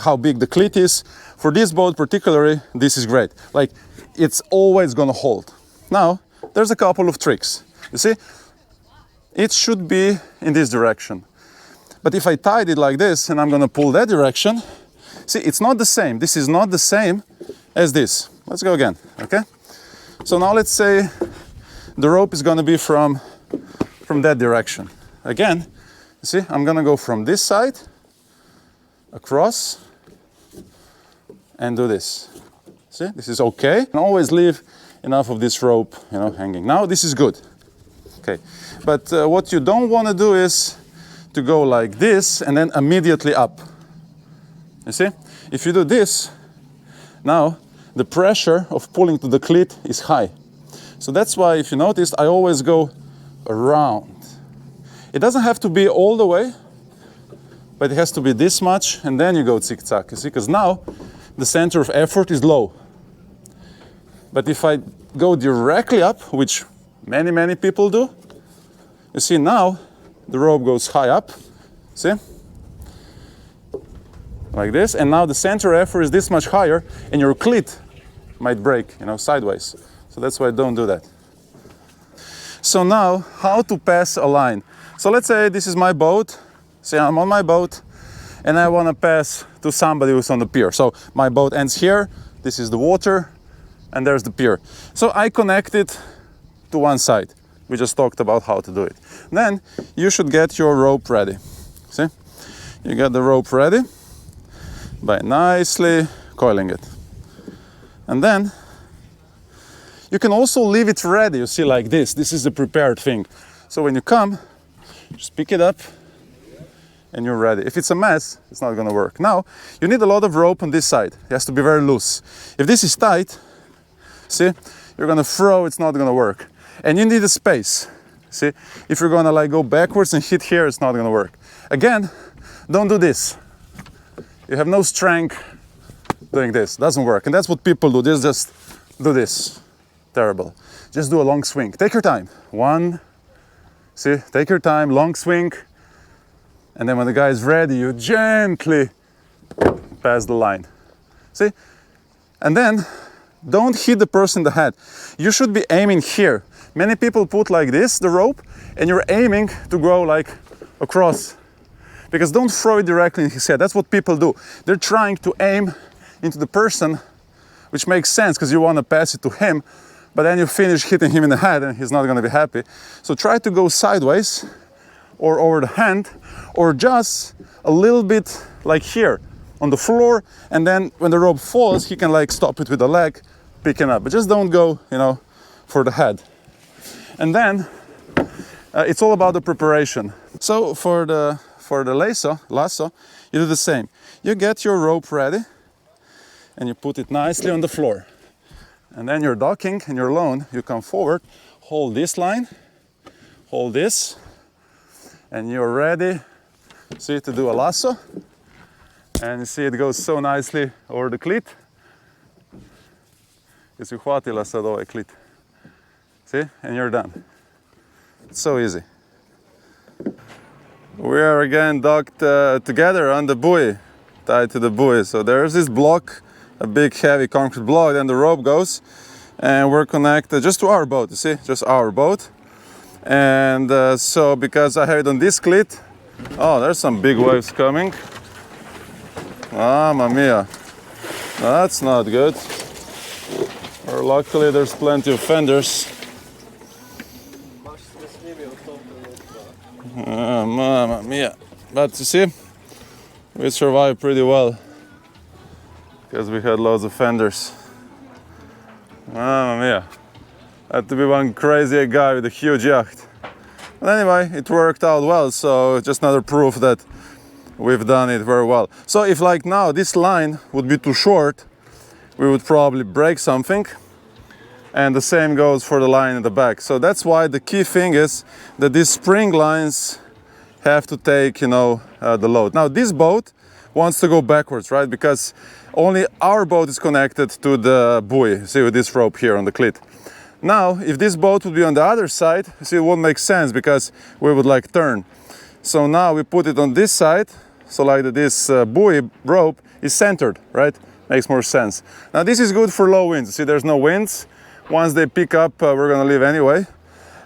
how big the cleat is. For this boat particularly, this is great. Like, it's always gonna hold. Now, there's a couple of tricks. You see, it should be in this direction. But if I tied it like this and I'm gonna pull that direction, see, it's not the same. This is not the same as this. Let's go again, okay? So now let's say the rope is gonna be from that direction. Again, you see, I'm gonna go from this side, across, and do this. See, this is okay. And always leave enough of this rope, you know, hanging. Now this is good, okay? But what you don't wanna do is to go like this and then immediately up. You see? If you do this, now the pressure of pulling to the cleat is high. So that's why, if you noticed, I always go around. It doesn't have to be all the way, but it has to be this much, and then you go zigzag, you see? Because now the center of effort is low. But if I go directly up, which many people do, you see now, the rope goes high up, see? Like this, and now the center effort is this much higher, and your cleat might break, you know, sideways. So that's why I don't do that. So now, how to pass a line. So let's say this is my boat. Say I'm on my boat, and I want to pass to somebody who's on the pier. So my boat ends here, this is the water, and there's the pier. So I connect it to one side. We just talked about how to do it. Then you should get your rope ready. See? You get the rope ready by nicely coiling it. And then You can also leave it ready, you see, like this. This is the prepared thing. So when you come, just pick it up and you're ready. If it's a mess, it's not gonna work. Now, you need a lot of rope on this side. It has to be very loose. If this is tight, see, you're gonna throw, it's not gonna work. And you need a space. See, if you're gonna like go backwards and hit here, it's not gonna work. Again, don't do this. You have no strength doing this, doesn't work. And that's what people do, just do this. Terrible. Just do a long swing. Take your time. One, see, take your time, long swing. And then when the guy is ready, you gently pass the line. See? And then don't hit the person in the head. You should be aiming here. Many people put like this, the rope, and you're aiming to go like across. Because don't throw it directly in his head. That's what people do. They're trying to aim into the person, which makes sense because you want to pass it to him, but then you finish hitting him in the head and he's not going to be happy. So try to go sideways or over the hand, or just a little bit like here on the floor, and then when the rope falls, he can like stop it with the leg, picking up. But just don't go, you know, for the head. And then it's all about the preparation. So for the lasso, you do the same. You get your rope ready and you put it nicely on the floor. And then you're docking and you're alone. You come forward, hold this line, hold this, and you're ready, see, to do a lasso. And you see it goes so nicely over the clit. Jesi uhvatila sad ovaj clit. See, and you're done. It's so easy. We are again docked together on the buoy, tied to the buoy. So there's this block, a big heavy concrete block, then the rope goes, and we're connected just to our boat, you see, just our boat. And so because I have it on this clit, oh, there's some big waves coming. Mamma mia, that's not good. Or luckily there's plenty of fenders. Mamma mia. But you see, we survived pretty well because we had loads of fenders. Mamma mia. Had to be one crazy guy with a huge yacht. But anyway, it worked out well, so just another proof that we've done it very well. So if like now this line would be too short, we would probably break something. And the same goes for the line in the back. So that's why the key thing is that these spring lines have to take, you know, the load. Now this boat wants to go backwards, right? Because only our boat is connected to the buoy. See, with this rope here on the clit. Now, if this boat would be on the other side, see, it won't make sense because we would like turn. So now we put it on this side, so like that this buoy rope is centered, right? Makes more sense. Now this is good for low winds. See, there's no winds. Once they pick up, we're gonna leave anyway.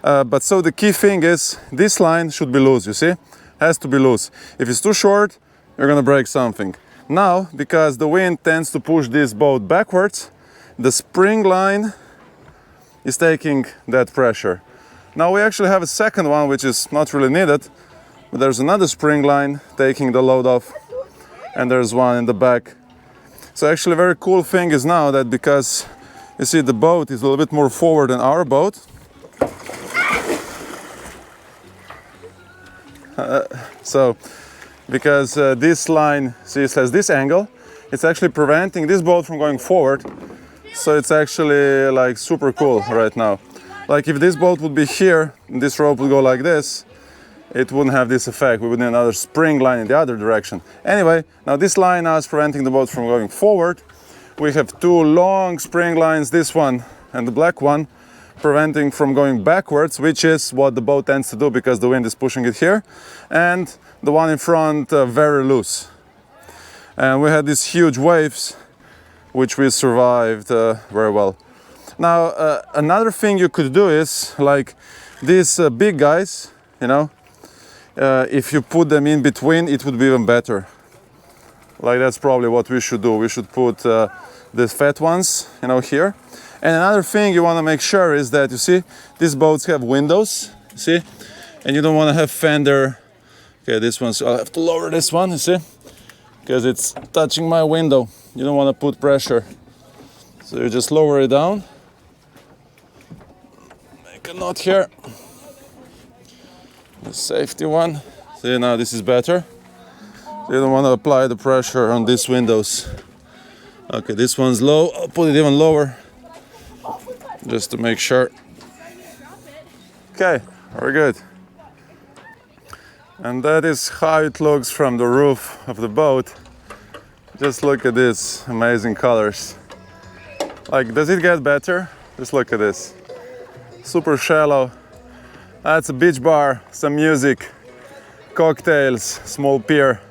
But so the key thing is this line should be loose, you see? Has to be loose. If it's too short, you're gonna break something. Now, because the wind tends to push this boat backwards, the spring line is taking that pressure. Now we actually have a second one which is not really needed, but there's another spring line taking the load off, and there's one in the back. So actually a very cool thing is now that because you see the boat is a little bit more forward than our boat, so because this line, see, it has this angle, it's actually preventing this boat from going forward. So it's actually like super cool right now. Like if this boat would be here and this rope would go like this, it wouldn't have this effect. We would need another spring line in the other direction. Anyway, now this line now is preventing the boat from going forward. We have two long spring lines, this one and the black one, preventing from going backwards, which is what the boat tends to do because the wind is pushing it here. And the one in front very loose. And we had these huge waves which we survived very well. Now another thing you could do is like these big guys, you know, if you put them in between, it would be even better. Like that's probably what we should do. We should put the fat ones, you know, here. And another thing you want to make sure is that, you see, these boats have windows, you see, and you don't want to have fender. Okay, this one, so I'll have to lower this one, you see, because it's touching my window. You don't want to put pressure. So you just lower it down. not here. The safety one. See, now this is better. So you don't want to apply the pressure on these windows. Okay, this one's low. I'll put it even lower, just to make sure. Okay, we're good. And that is how it looks from the roof of the boat. Just look at these amazing colors. Like, does it get better? Just look at this. Super shallow. That's a beach bar, some music, cocktails, small pier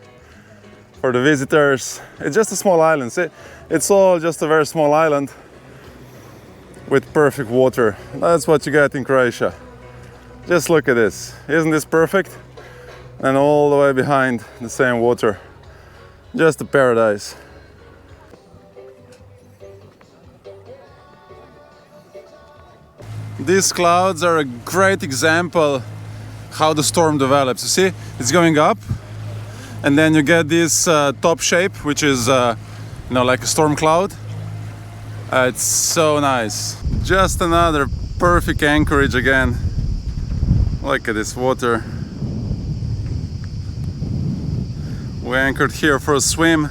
for the visitors. It's just a small island. See, it's all just a very small island with perfect water. That's what you get in Croatia. Just look at this. Isn't this perfect? And all the way behind, the same water. Just a paradise. These clouds are a great example how the storm develops. You see, it's going up, and then you get this top shape, which is like a storm cloud. It's so nice. Just another perfect anchorage again. Look at this water. We anchored here for a swim.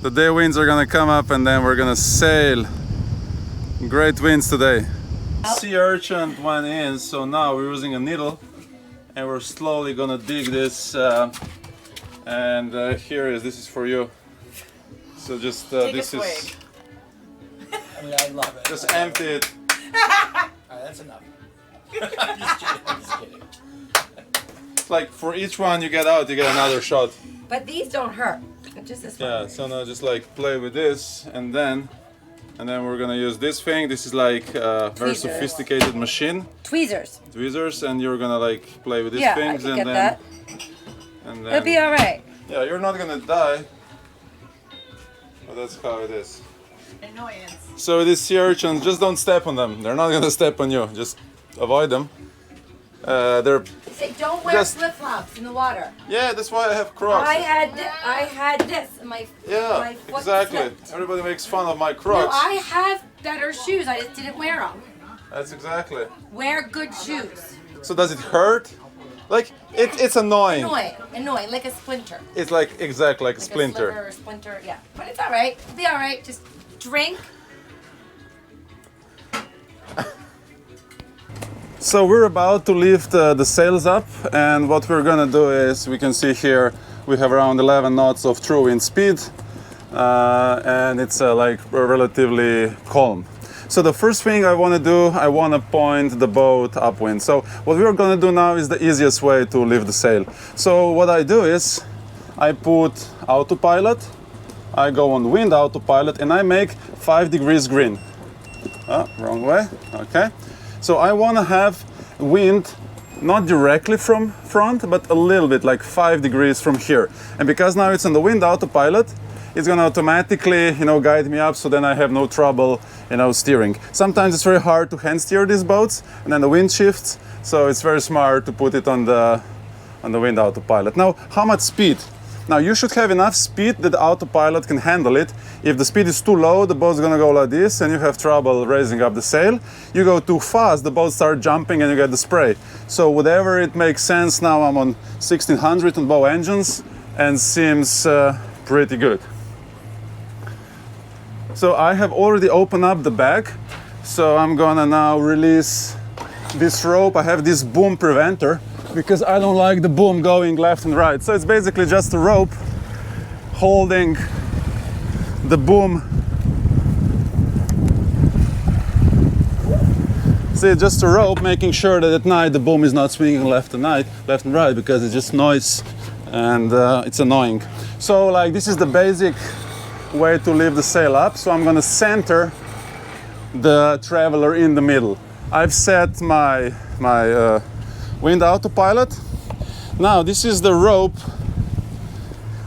The day winds are gonna come up and then we're gonna sail. Great winds today. Sea urchin went in, so now we're using a needle and we're slowly gonna dig this. Here is, this is for you. So just this is. I mean, I love it. Just empty it. Alright, that's enough. I'm just kidding. Like for each one you get out, you get another shot. But these don't hurt. Just this one. Yeah, so now just like play with this and then we're gonna use this thing. This is like a very Tweezers. sophisticated machine. Tweezers. Tweezers, and you're gonna like play with these Yeah, things I can and get then that. and It'll be alright. yeah, you're not gonna die. But that's how it is. Annoyance. So these sea urchins, just don't step on them. They're not gonna step on you. Just avoid them. They're Say, don't wear Just- flip-flops in the water. yeah, that's why I have Crocs. I had this in my Yeah, my foot exactly. slipped. Everybody makes fun of my No, Crocs. I have better shoes. I just didn't wear them. That's exactly. Wear good shoes. So does it hurt? Like it's annoying. Annoying, like a splinter. It's like exactly like a Like splinter. A sliver or splinter, yeah. But it's alright. It'll be alright. Just drink. So we're about to lift the sails up, and what we're gonna do is, we can see here we have around 11 knots of true wind speed, and it's like relatively calm. So the first thing I want to do, I want to point the boat upwind. So what we're going to do now is the easiest way to lift the sail. So what I do is I put autopilot, I go on wind autopilot, and I make 5 degrees green. Wrong way. Okay. So I want to have wind not directly from front, but a little bit, like 5 degrees from here. And because now it's on the wind autopilot, it's going to automatically, guide me up, so then I have no trouble, steering. Sometimes it's very hard to hand steer these boats, and then the wind shifts, so it's very smart to put it on the wind autopilot. Now, how much speed? Now, you should have enough speed that the autopilot can handle it. If the speed is too low, the boat's going to go like this, and you have trouble raising up the sail. You go too fast, the boat starts jumping, and you get the spray. So whatever it makes sense, now I'm on 1600 on both engines, and seems pretty good. So I have already opened up the bag, so I'm gonna now release this rope. I have this boom preventer because I don't like the boom going left and right. So it's basically just a rope holding the boom. See, just a rope making sure that at night the boom is not swinging left and right, because it's just noise and it's annoying. So like this is the basic way to lift the sail up. So I'm going to center the traveler in the middle. I've set my wind autopilot. Now this is the rope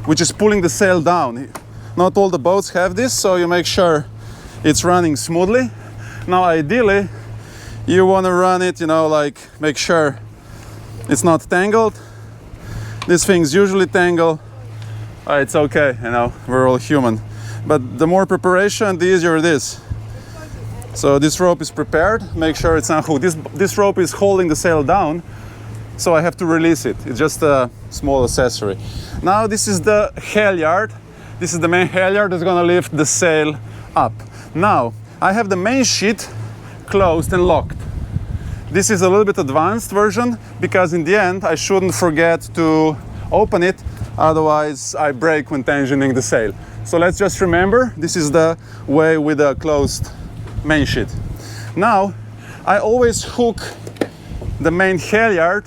which is pulling the sail down. Not all the boats have this, so you make sure it's running smoothly. Now ideally you want to run it, like make sure it's not tangled. These things usually tangle. It's okay, we're all human. But the more preparation, the easier it is. So this rope is prepared, make sure it's unhooked. This rope is holding the sail down, so I have to release it. It's just a small accessory. Now this is the halyard. This is the main halyard that's gonna lift the sail up. Now, I have the main sheet closed and locked. This is a little bit advanced version because in the end I shouldn't forget to open it, otherwise I break when tensioning the sail. So let's just remember, this is the way with a closed main sheet. Now, I always hook the main halyard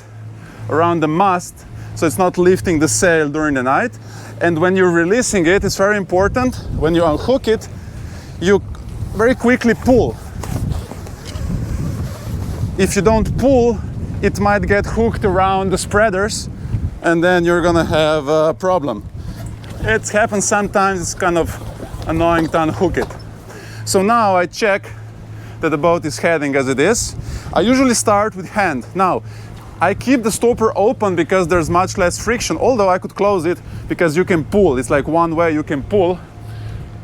around the mast so it's not lifting the sail during the night. And when you're releasing it, it's very important, when you unhook it, you very quickly pull. If you don't pull, it might get hooked around the spreaders and then you're gonna have a problem. It happens sometimes, it's kind of annoying to unhook it. So now I check that the boat is heading as it is. I usually start with hand. Now, I keep the stopper open because there's much less friction, although I could close it because you can pull. It's like one way you can pull.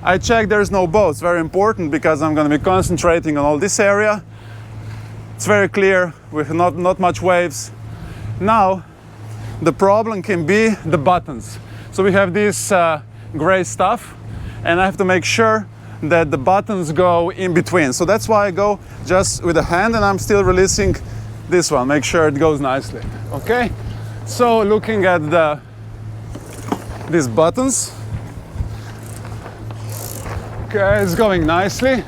I check there's no boats, very important because I'm going to be concentrating on all this area. It's very clear with not much waves. Now, the problem can be the buttons. So we have this gray stuff and I have to make sure that the buttons go in between. So that's why I go just with the hand and I'm still releasing this one, make sure it goes nicely. Okay, so looking at these buttons, okay, it's going nicely.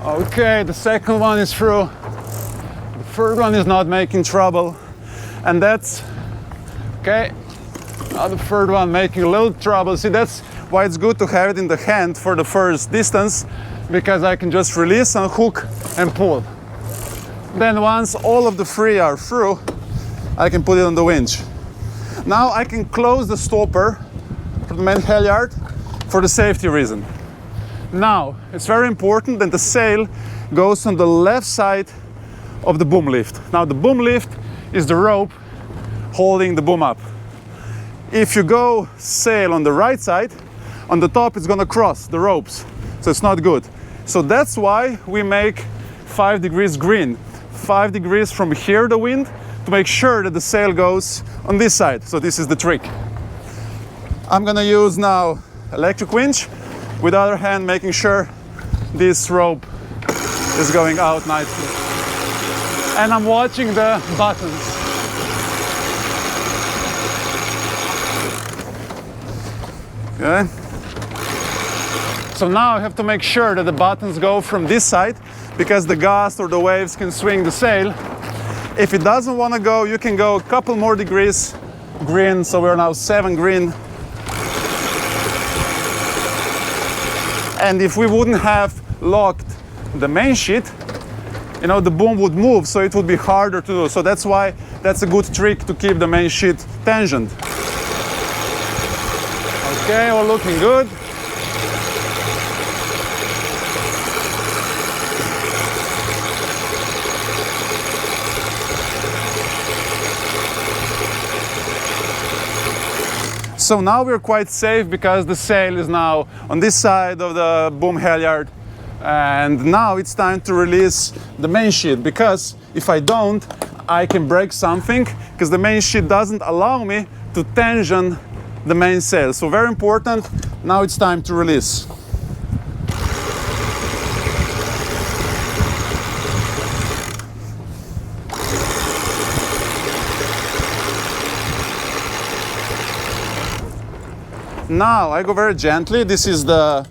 Okay, the second one is through, the third one is not making trouble, and that's okay. Now the third one making a little trouble. See, that's why it's good to have it in the hand for the first distance, because I can just release, unhook and pull. Then once all of the three are through, I can put it on the winch. Now I can close the stopper for the main halyard for the safety reason. Now, it's very important that the sail goes on the left side of the boom lift. Now the boom lift is the rope holding the boom up. If you go sail on the right side, on the top it's gonna cross the ropes, so it's not good. So that's why we make 5 degrees green. 5 degrees from here the wind, to make sure that the sail goes on this side. So this is the trick. I'm gonna use now electric winch, with the other hand making sure this rope is going out nicely. And I'm watching the buttons. Okay. So now I have to make sure that the buttons go from this side, because the gust or the waves can swing the sail. If it doesn't want to go, you can go a couple more degrees green. So we're now 7 green. And if we wouldn't have locked the main sheet, you know, the boom would move, so it would be harder to do. So that's why that's a good trick to keep the main sheet tensioned. Okay, all looking good. So now we're quite safe because the sail is now on this side of the boom halyard, and now it's time to release the main sheet, because if I don't, I can break something, because the main sheet doesn't allow me to tension the main sail. So very important, now it's time to release. Now I go very gently. This is the,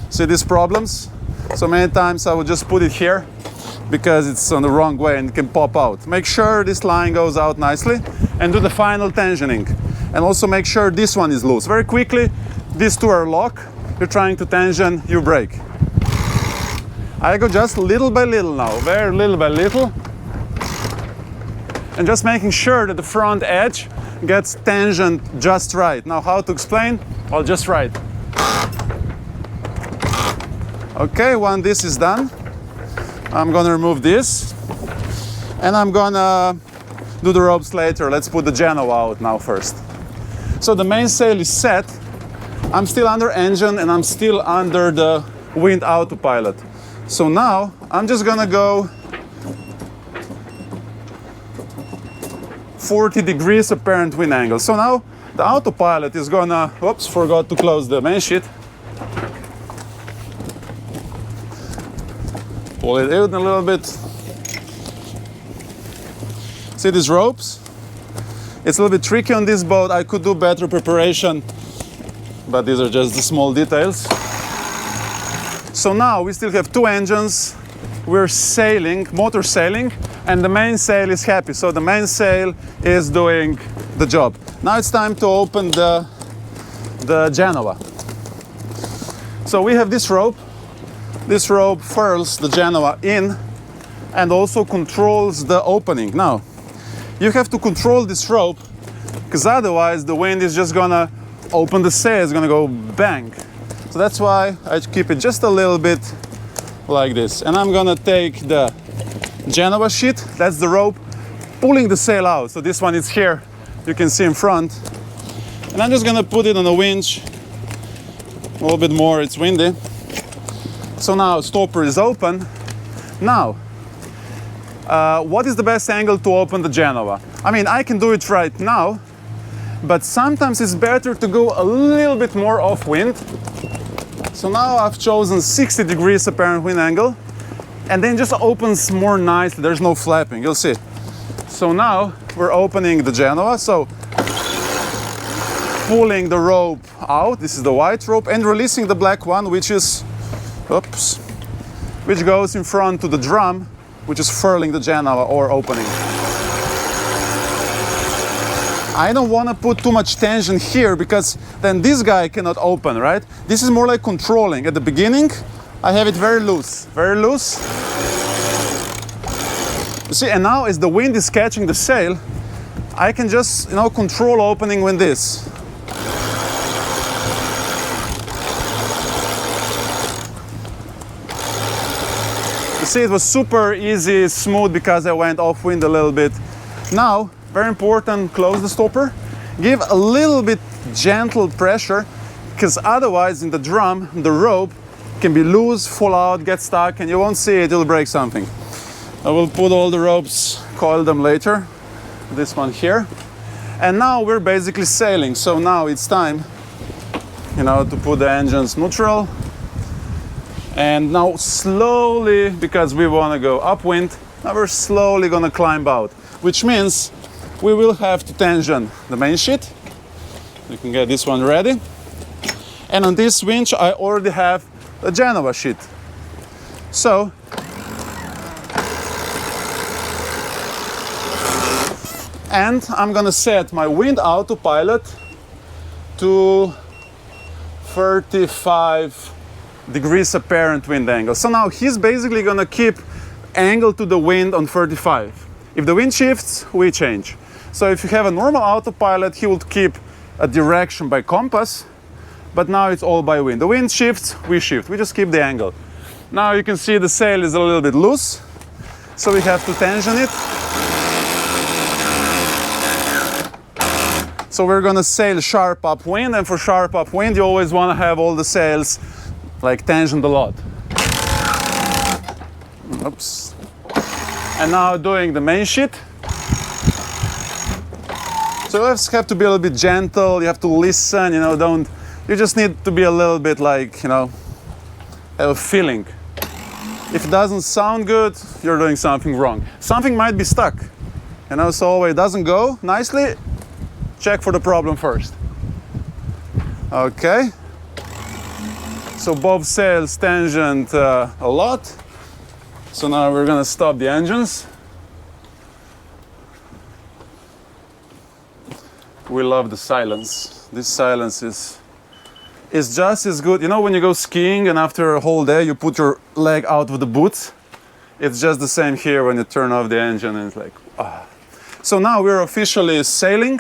see these problems? So many times I would just put it here because it's on the wrong way and it can pop out. Make sure this line goes out nicely and do the final tensioning. And also make sure this one is loose. Very quickly, these two are locked. You're trying to tension, you break. I go just little by little now, very little by little. And just making sure that the front edge gets tensioned just right. Now how to explain? Well, just right. Okay, when this is done, I'm gonna remove this and I'm gonna do the ropes later. Let's put the Genoa out now first. So the mainsail is set. I'm still under engine and I'm still under the wind autopilot. So now I'm just gonna go 40 degrees apparent wind angle. So now the autopilot is gonna, oops, forgot to close the main sheet. Pull it in a little bit. See these ropes? It's a little bit tricky on this boat. I could do better preparation, but these are just the small details. So now we still have two engines. We're sailing, motor sailing, and the mainsail is happy. So the mainsail is doing the job. Now it's time to open the Genoa. So we have this rope. This rope furls the Genoa in and also controls the opening. Now, you have to control this rope because otherwise the wind is just gonna open the sail, it's gonna go bang. So that's why I keep it just a little bit like this. And I'm gonna take the Genoa sheet, that's the rope, pulling the sail out. So this one is here, you can see in front. And I'm just gonna put it on a winch, a little bit more, it's windy. So now stopper is open. Now, what is the best angle to open the Genoa? I mean, I can do it right now, but sometimes it's better to go a little bit more off wind. So now I've chosen 60 degrees apparent wind angle, and then just opens more nicely. There's no flapping, you'll see. So now we're opening the Genoa. So pulling the rope out, this is the white rope, and releasing the black one, which is, oops, which goes in front to the drum, which is furling the Genoa or opening. I don't want to put too much tension here because then this guy cannot open, right? This is more like controlling. At the beginning, I have it very loose, very loose. You see, and now as the wind is catching the sail, I can just, control opening with this. You see, it was super easy, smooth because I went off wind a little bit. Now, very important, close the stopper. Give a little bit gentle pressure because otherwise in the drum, the rope can be loose, fall out, get stuck, and you won't see it, it'll break something. I will put all the ropes, coil them later. This one here. And now we're basically sailing. So now it's time, to put the engines neutral. And now slowly, because we want to go upwind, now we're slowly going to climb out, which means we will have to tension the main sheet. You can get this one ready. And on this winch, I already have the Genoa sheet. So, and I'm going to set my wind autopilot to 35 degrees apparent wind angle. So now he's basically going to keep angle to the wind on 35. If the wind shifts, we change. So if you have a normal autopilot, he would keep a direction by compass, but now it's all by wind. The wind shifts, we shift. We just keep the angle. Now you can see the sail is a little bit loose, so we have to tension it. So we're gonna sail sharp upwind, and for sharp upwind, you always wanna have all the sails like tensioned a lot. Oops. And now doing the main sheet. So you have to be a little bit gentle, you have to listen, you just need to be a little bit like, have a feeling. If it doesn't sound good, you're doing something wrong. Something might be stuck, so it doesn't go nicely, check for the problem first. Okay. So both sails tensioned a lot. So now we're gonna stop the engines. We love the silence. This silence is just as good. When you go skiing and after a whole day you put your leg out of the boots, it's just the same here when you turn off the engine and it's like, ah. So now we're officially sailing.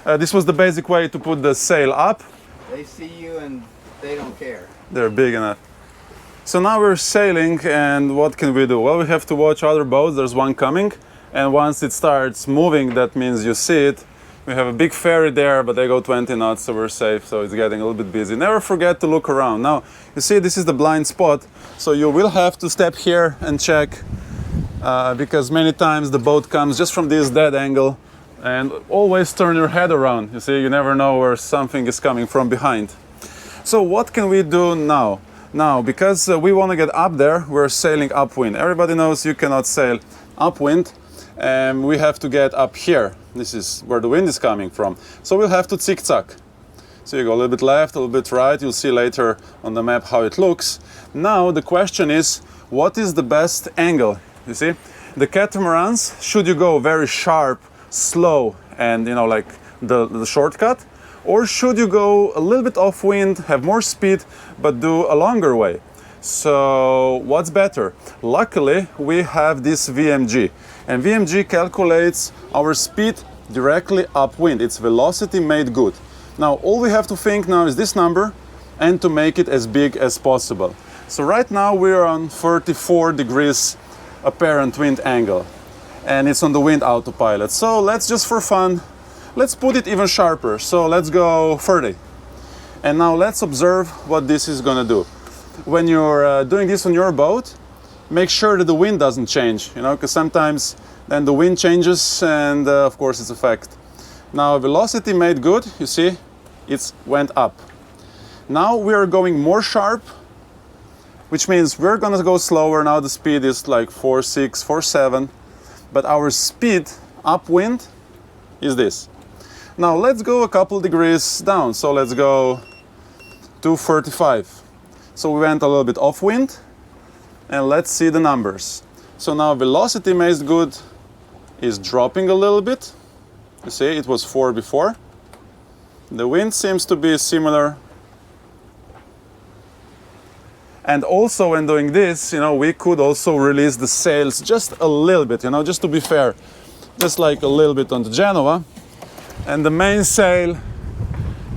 This was the basic way to put the sail up. They see you and they don't care. They're big enough. So now we're sailing, and what can we do? Well, we have to watch other boats. There's one coming, and once it starts moving, that means you see it. We have a big ferry there, but they go 20 knots, so we're safe, so it's getting a little bit busy. Never forget to look around. Now, you see this is the blind spot, so you will have to step here and check, because many times the boat comes just from this dead angle, and always turn your head around. You see, you never know where something is coming from behind. So what can we do now? Now, because we want to get up there, we're sailing upwind. Everybody knows you cannot sail upwind, and we have to get up here. This is where the wind is coming from. So we'll have to zigzag. So you go a little bit left, a little bit right. You'll see later on the map how it looks. Now the question is, what is the best angle? You see, the catamarans, should you go very sharp, slow, and like the shortcut? Or should you go a little bit off wind, have more speed, but do a longer way? So what's better? Luckily, we have this VMG. And VMG calculates our speed directly upwind. It's velocity made good. Now, all we have to think now is this number and to make it as big as possible. So right now we're on 34 degrees apparent wind angle. And it's on the wind autopilot. So let's just for fun, let's put it even sharper. So let's go 30. And now let's observe what this is gonna do. When you're doing this on your boat, make sure that the wind doesn't change, because sometimes then the wind changes and of course it's a fact. Now velocity made good, you see, it went up. Now we are going more sharp, which means we're gonna go slower. Now the speed is like 4.6, 4.7, but our speed upwind is this. Now let's go a couple degrees down, so let's go to 35. So we went a little bit off wind, and let's see the numbers. So now velocity made good is dropping a little bit. You see, it was 4 before. The wind seems to be similar. And also when doing this, we could also release the sails just a little bit, just to be fair. Just like a little bit on the Genoa. And the mainsail,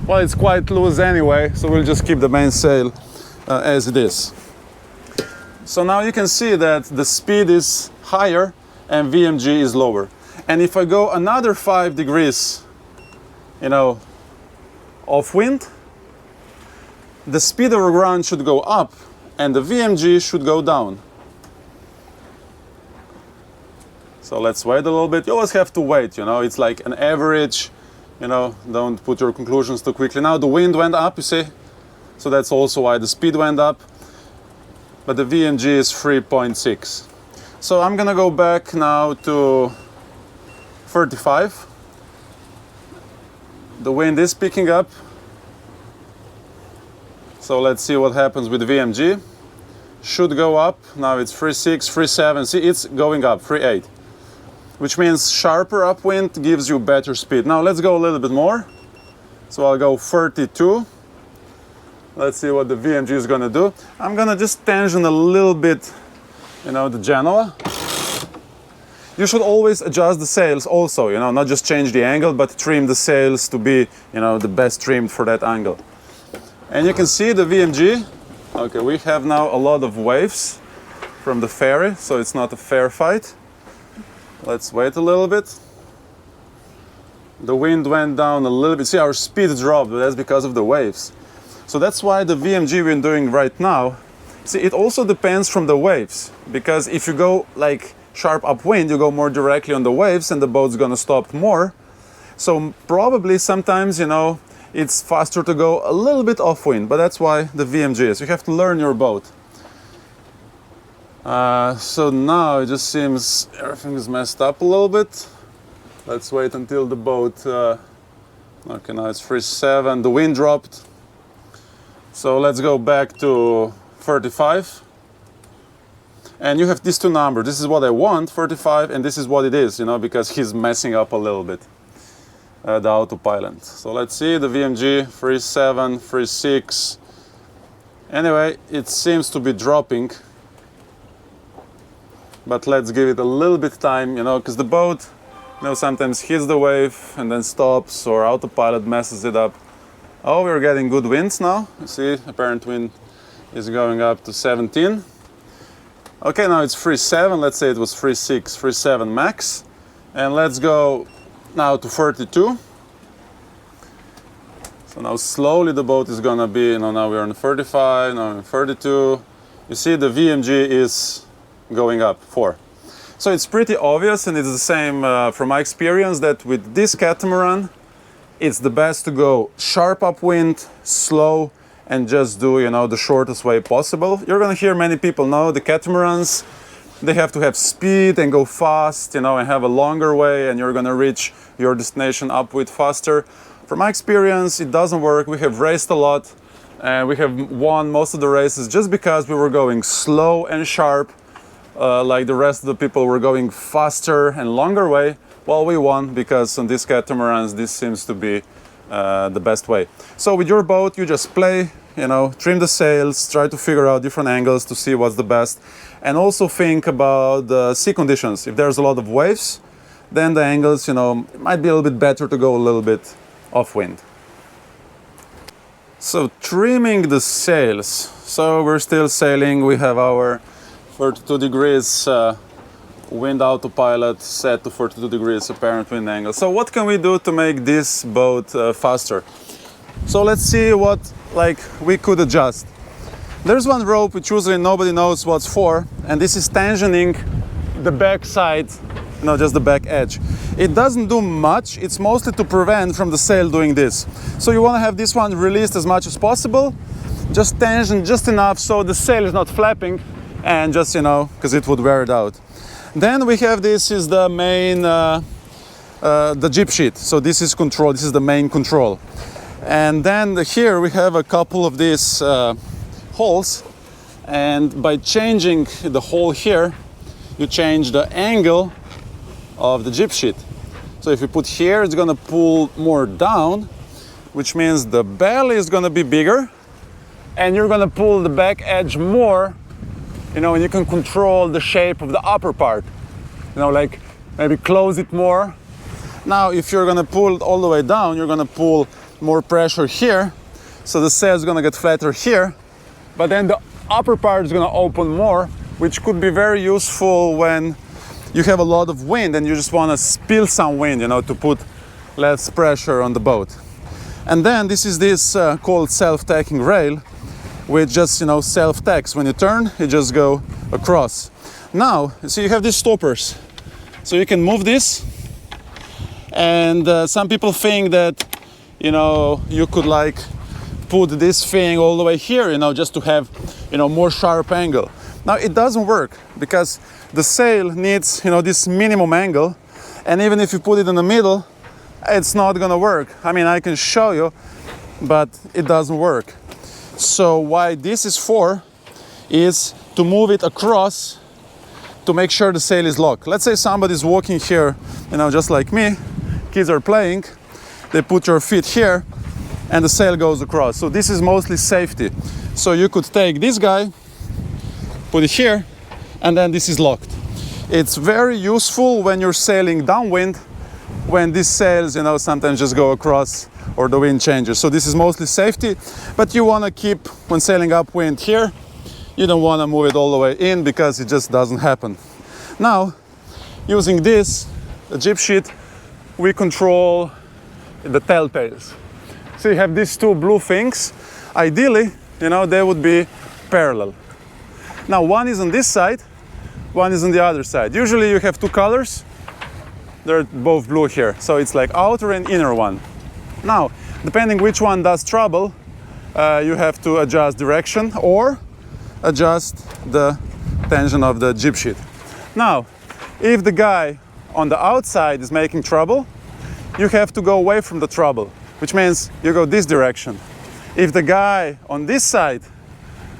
well, it's quite loose anyway, so we'll just keep the mainsail as it is. So now you can see that the speed is higher and VMG is lower. And if I go another 5 degrees, off wind, the speed over ground should go up and the VMG should go down. So let's wait a little bit. You always have to wait, it's like an average, don't put your conclusions too quickly. Now the wind went up, you see, so that's also why the speed went up. But the VMG is 3.6. So I'm gonna go back now to 35. The wind is picking up. So let's see what happens with the VMG. Should go up. Now it's 3.6, 3.7. See, it's going up, 3.8. Which means sharper upwind gives you better speed. Now let's go a little bit more. So I'll go 32. Let's see what the VMG is gonna do. I'm gonna just tension a little bit, the Genoa. You should always adjust the sails also, not just change the angle, but trim the sails to be, the best trimmed for that angle. And you can see the VMG. Okay, we have now a lot of waves from the ferry, so it's not a fair fight. Let's wait a little bit. The wind went down a little bit. See, our speed dropped, but that's because of the waves. So that's why the VMG we're doing right now, see, it also depends from the waves. Because if you go like sharp upwind, you go more directly on the waves and the boat's gonna stop more. So probably sometimes, it's faster to go a little bit off wind, but that's why the VMG is. You have to learn your boat. So now it just seems everything is messed up a little bit. Let's wait until the boat, okay, now it's 3.7, the wind dropped. So let's go back to 35. And you have these two numbers. This is what I want, 35, and this is what it is, because he's messing up a little bit, the autopilot. So let's see, the VMG, 3.7, 3.6. Anyway, it seems to be dropping. But let's give it a little bit time, because the boat, sometimes hits the wave and then stops, or autopilot messes it up. Oh, we're getting good winds now. You see, apparent wind is going up to 17. Okay, now it's 3.7. Let's say it was 3.6, 3.7 max. And let's go now to 32. So now slowly the boat is gonna be, now we're on 35, now on 32. You see the VMG is going up, 4. So it's pretty obvious, and it's the same from my experience, that with this catamaran, it's the best to go sharp upwind, slow, and just do, the shortest way possible. You're gonna hear many people know the catamarans, they have to have speed and go fast, and have a longer way, and you're gonna reach your destination upwind faster. From my experience, it doesn't work. We have raced a lot, and we have won most of the races just because we were going slow and sharp, like the rest of the people were going faster and longer way. Well, we won because on these catamarans, this seems to be the best way. So with your boat, you just play, trim the sails, try to figure out different angles to see what's the best, and also think about the sea conditions. If there's a lot of waves, then the angles, it might be a little bit better to go a little bit off wind. So trimming the sails. So we're still sailing. We have our 32 degrees wind autopilot set to 42 degrees apparent wind angle. So what can we do to make this boat faster? So let's see what we could adjust. There's one rope which usually nobody knows what's for, and this is tensioning the back side, just the back edge. It doesn't do much. It's mostly to prevent from the sail doing this. So you want to have this one released as much as possible. Just tension just enough so the sail is not flapping, and just because it would wear it out. Then we have this is the main the jib sheet. So this is control. This is the main control. And then here we have a couple of these holes, and by changing the hole here, you change the angle of the jib sheet. So if you put here, it's gonna pull more down, which means the belly is gonna be bigger, and you're gonna pull the back edge more, and you can control the shape of the upper part. Like maybe close it more. Now, if you're gonna pull it all the way down, you're gonna pull more pressure here, so the sail is gonna get flatter here, but then the upper part is gonna open more, which could be very useful when you have a lot of wind and you just want to spill some wind, to put less pressure on the boat. And then this is called self-tacking rail, which just, self-tacks. When you turn, it just go across. Now, so you have these stoppers. So you can move this, and some people think that, you could put this thing all the way here, just to have, more sharp angle. Now, it doesn't work because the sail needs, this minimum angle, and even if you put it in the middle, it's not gonna work. I can show you, but it doesn't work. So why this is for is to move it across to make sure the sail is locked. Let's say somebody's walking here, just like me, kids are playing, they put your feet here, and the sail goes across. So this is mostly safety. So you could take this guy, put it here, and then this is locked. It's very useful when you're sailing downwind, when these sails, sometimes just go across or the wind changes. So this is mostly safety, but you want to keep, when sailing upwind here, you don't want to move it all the way in because it just doesn't happen. Now, using this, the jib sheet, we control the telltales. So you have these two blue things. Ideally, they would be parallel. Now, one is on this side, one is on the other side. Usually you have two colors. They're both blue here. So it's like outer and inner one. Now, depending which one does trouble, you have to adjust direction or adjust the tension of the jib sheet. Now, if the guy on the outside is making trouble, you have to go away from the trouble, which means you go this direction. If the guy on this side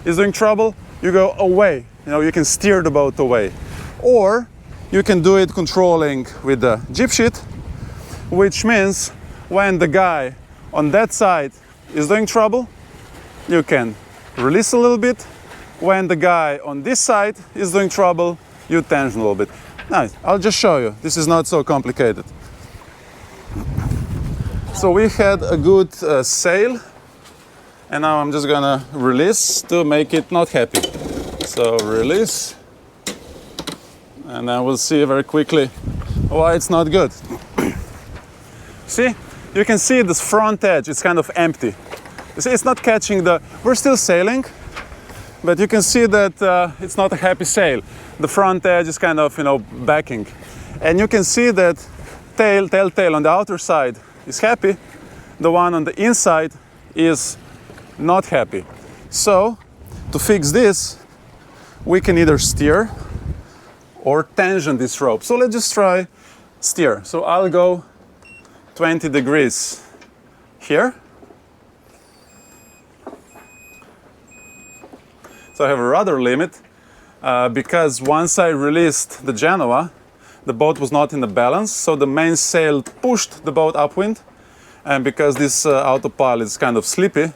is doing trouble, you go away. You can steer the boat away. Or you can do it controlling with the jib sheet, which means when the guy on that side is doing trouble, you can release a little bit. When the guy on this side is doing trouble, you tension a little bit. Now, I'll just show you. This is not so complicated. So we had a good sail, and now I'm just gonna release to make it not happy. So release, and then we'll see very quickly why it's not good. See, you can see this front edge is kind of empty. You see, it's not catching the, we're still sailing, but you can see that it's not a happy sail. The front edge is kind of, backing. And you can see that tail on the outer side is happy. The one on the inside is not happy. So, to fix this, we can either steer or tension this rope. So let's just try steer. So I'll go 20 degrees here. So I have a rudder limit because once I released the Genoa, the boat was not in the balance, so the mainsail pushed the boat upwind, and because this autopilot is kind of sleepy,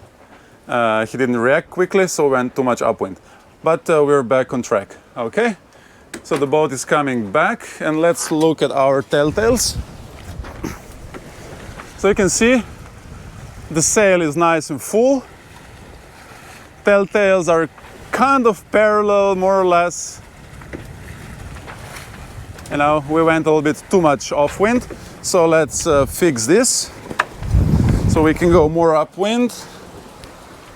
he didn't react quickly, so went too much upwind. But we're back on track, okay? So the boat is coming back, and let's look at our telltales. So you can see the sail is nice and full. Telltales are kind of parallel, more or less. We went a little bit too much off wind, so let's fix this so we can go more upwind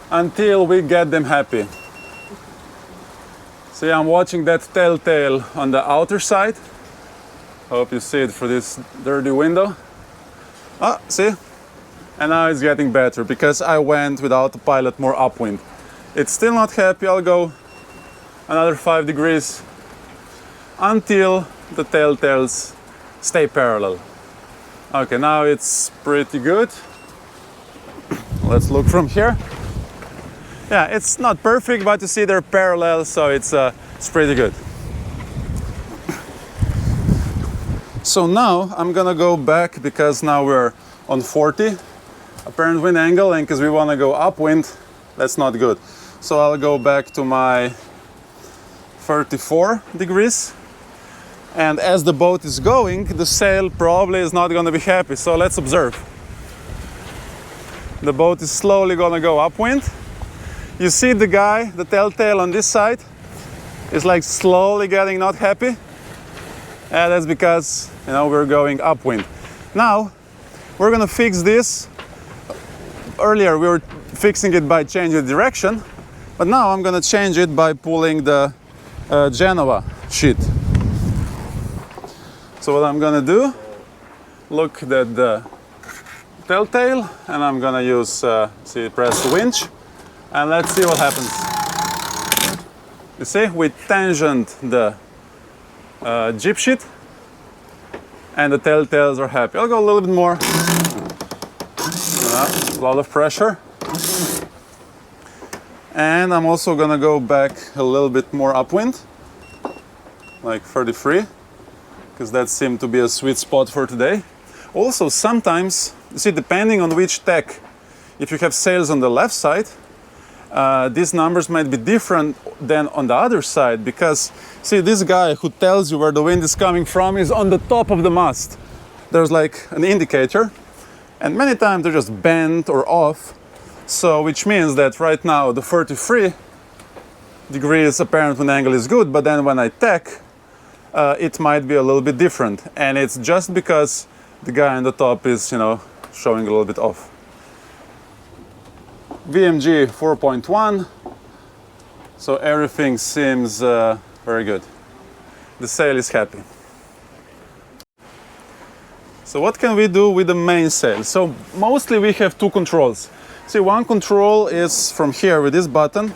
until we get them happy. See, I'm watching that telltale on the outer side. Hope you see it through this dirty window. Ah, see? And now it's getting better because I went with autopilot more upwind. It's still not happy. I'll go another 5 degrees until the telltales stay parallel. Okay, now it's pretty good. Let's look from here. Yeah, it's not perfect, but you see they're parallel, so it's pretty good. So now I'm gonna go back because now we're on 40 apparent wind angle, and because we want to go upwind, that's not good. So I'll go back to my 34 degrees. And as the boat is going, the sail probably is not going to be happy. So let's observe. The boat is slowly going to go upwind. You see the guy, the telltale on this side, is like slowly getting not happy. And that's because, we're going upwind. Now, we're going to fix this. Earlier we were fixing it by changing the direction, but now I'm going to change it by pulling the Genoa sheet. So what I'm going to do, look at the telltale, and I'm going to use, press the winch, and let's see what happens. You see, we tensioned the jib sheet, and the telltales are happy. I'll go a little bit more. A lot of pressure. And I'm also gonna go back a little bit more upwind, like 33, because that seemed to be a sweet spot for today. Also, sometimes, you see, depending on which tack, if you have sails on the left side, these numbers might be different than on the other side, because, see, this guy who tells you where the wind is coming from is on the top of the mast. There's like an indicator, and many times they're just bent or off. So, which means that right now the 33 degrees apparent wind angle is good, but then when I tack, it might be a little bit different. And it's just because the guy on the top is, showing a little bit off. VMG 4.1, so everything seems very good. The sail is happy. So what can we do with the mainsail? So mostly we have two controls. See, one control is from here with this button,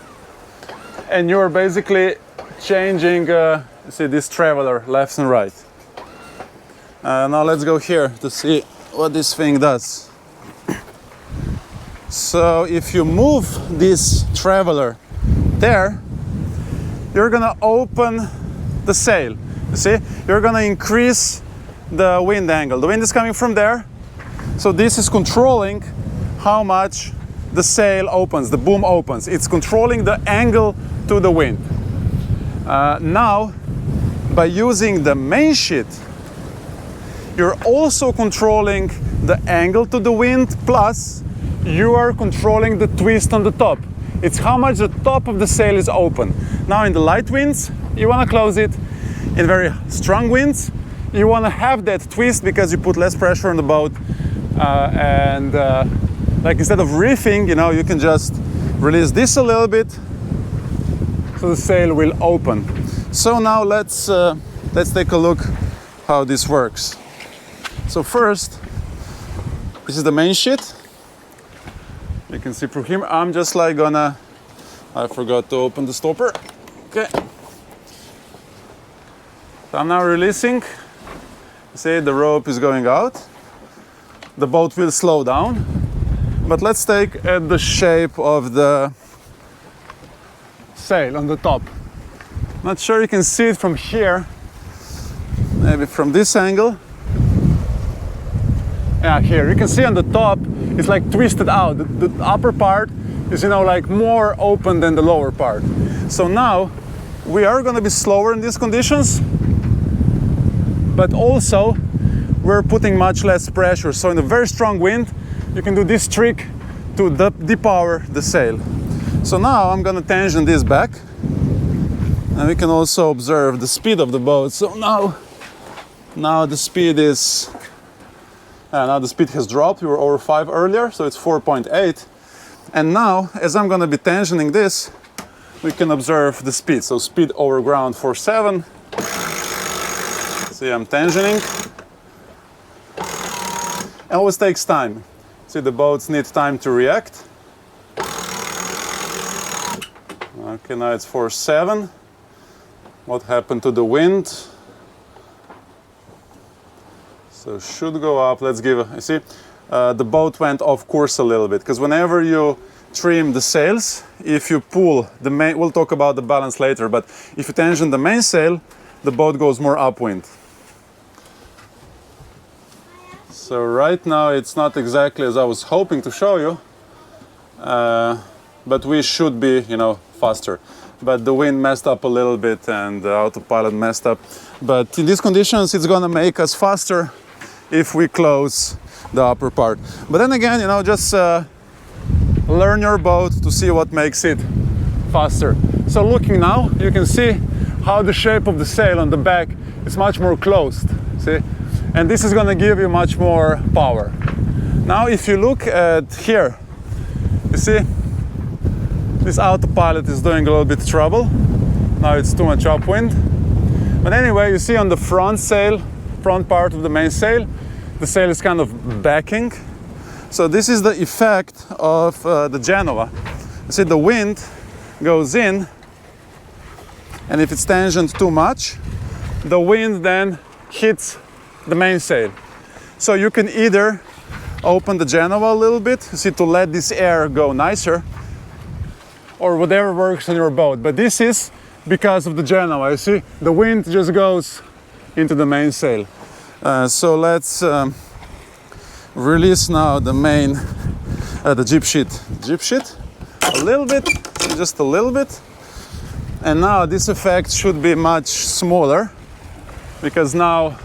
and you're basically changing, this traveler left and right. Now let's go here to see what this thing does. So if you move this traveler there, you're gonna open the sail. You see, you're gonna increase the wind angle. The wind is coming from there, so this is controlling how much the sail opens, the boom opens. It's controlling the angle to the wind. Now, by using the main sheet, you're also controlling the angle to the wind, plus you are controlling the twist on the top. It's how much the top of the sail is open. Now in the light winds, you want to close it. In very strong winds, you want to have that twist because you put less pressure on the boat Like instead of reefing, you know, you can just release this a little bit, so the sail will open. So now let's take a look how this works. So first, this is the main sheet. You can see through here. I'm just like gonna, I forgot to open the stopper. Okay. So I'm now releasing. See, the rope is going out. The boat will slow down. But let's take the shape of the sail on the top. Not sure you can see it from here. Maybe from this angle. Yeah, here you can see on the top it's like twisted out. The upper part is, you know, like more open than the lower part. So now we are going to be slower in these conditions, but also we're putting much less pressure. So in a very strong wind, you can do this trick to depower the sail. So now I'm going to tension this back, and we can also observe the speed of the boat. So now the speed is. Now the speed has dropped. We were over 5 earlier, so it's 4.8. And now, as I'm going to be tensioning this, we can observe the speed. So speed over ground 4.7. See, I'm tensioning. It always takes time. See, the boats need time to react. Okay, now it's 4.7. What happened to the wind? So should go up. Let's give a, you see, the boat went off course a little bit, because whenever you trim the sails, if you pull the main, we'll talk about the balance later, but if you tension the mainsail, the boat goes more upwind. So right now it's not exactly as I was hoping to show you, but we should be, you know, faster. But the wind messed up a little bit and the autopilot messed up. But in these conditions, it's gonna make us faster if we close the upper part. But then again, you know, just learn your boat to see what makes it faster. So looking now, you can see how the shape of the sail on the back is much more closed, see? And this is going to give you much more power. Now if you look at here, you see this autopilot is doing a little bit trouble. Now it's too much upwind. But anyway, you see on the front sail, front part of the mainsail, the sail is kind of backing. So this is the effect of the Genoa. You see, the wind goes in, and if it's tensioned too much, the wind then hits the mainsail. So you can either open the Genoa a little bit, you see, to let this air go nicer, or whatever works on your boat. But this is because of the Genoa. You see, the wind just goes into the mainsail. So let's release now the main, the jib sheet. Jib sheet, a little bit, just a little bit. And now this effect should be much smaller, because now,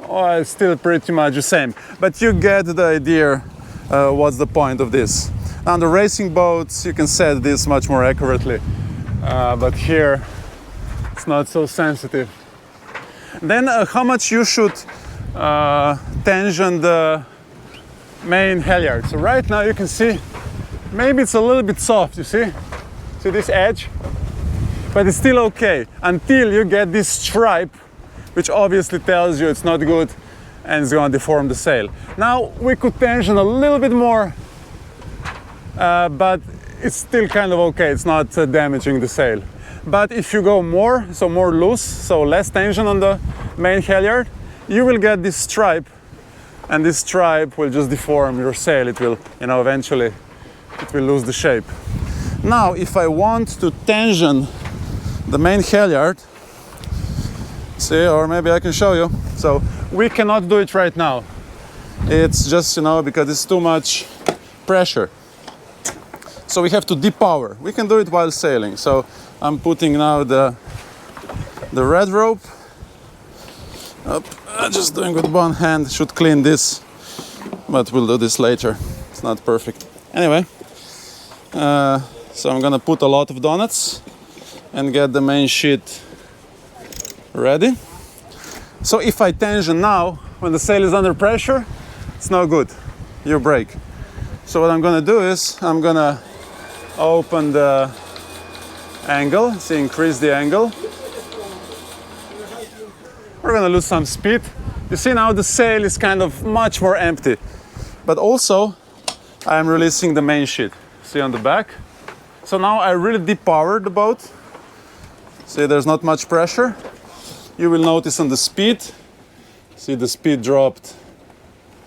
oh, it's still pretty much the same. But you get the idea what's the point of this. On the racing boats, you can set this much more accurately. But here, it's not so sensitive. Then how much you should tension the main halyard. So right now you can see, maybe it's a little bit soft, you see? See this edge? But it's still okay until you get this stripe, which obviously tells you it's not good and it's going to deform the sail. Now we could tension a little bit more, but it's still kind of okay. It's not damaging the sail. But if you go more, so more loose, so less tension on the main halyard, you will get this stripe, and this stripe will just deform your sail. It will, you know, eventually it will lose the shape. Now, if I want to tension the main halyard, see, or maybe I can show you. So we cannot do it right now. It's just, you know, because it's too much pressure. So we have to depower. We can do it while sailing. So I'm putting now the red rope. Up. Just doing with one hand. Should clean this, but we'll do this later. It's not perfect. Anyway, so I'm gonna put a lot of donuts and get the main sheet ready. So if I tension now, when the sail is under pressure, it's no good. You break. So what I'm gonna do is I'm gonna open the angle, see, increase the angle. We're gonna lose some speed. You see now the sail is kind of much more empty. But also I'm releasing the main sheet. See on the back? So now I really depowered the boat. See, there's not much pressure. You will notice on the speed. See, the speed dropped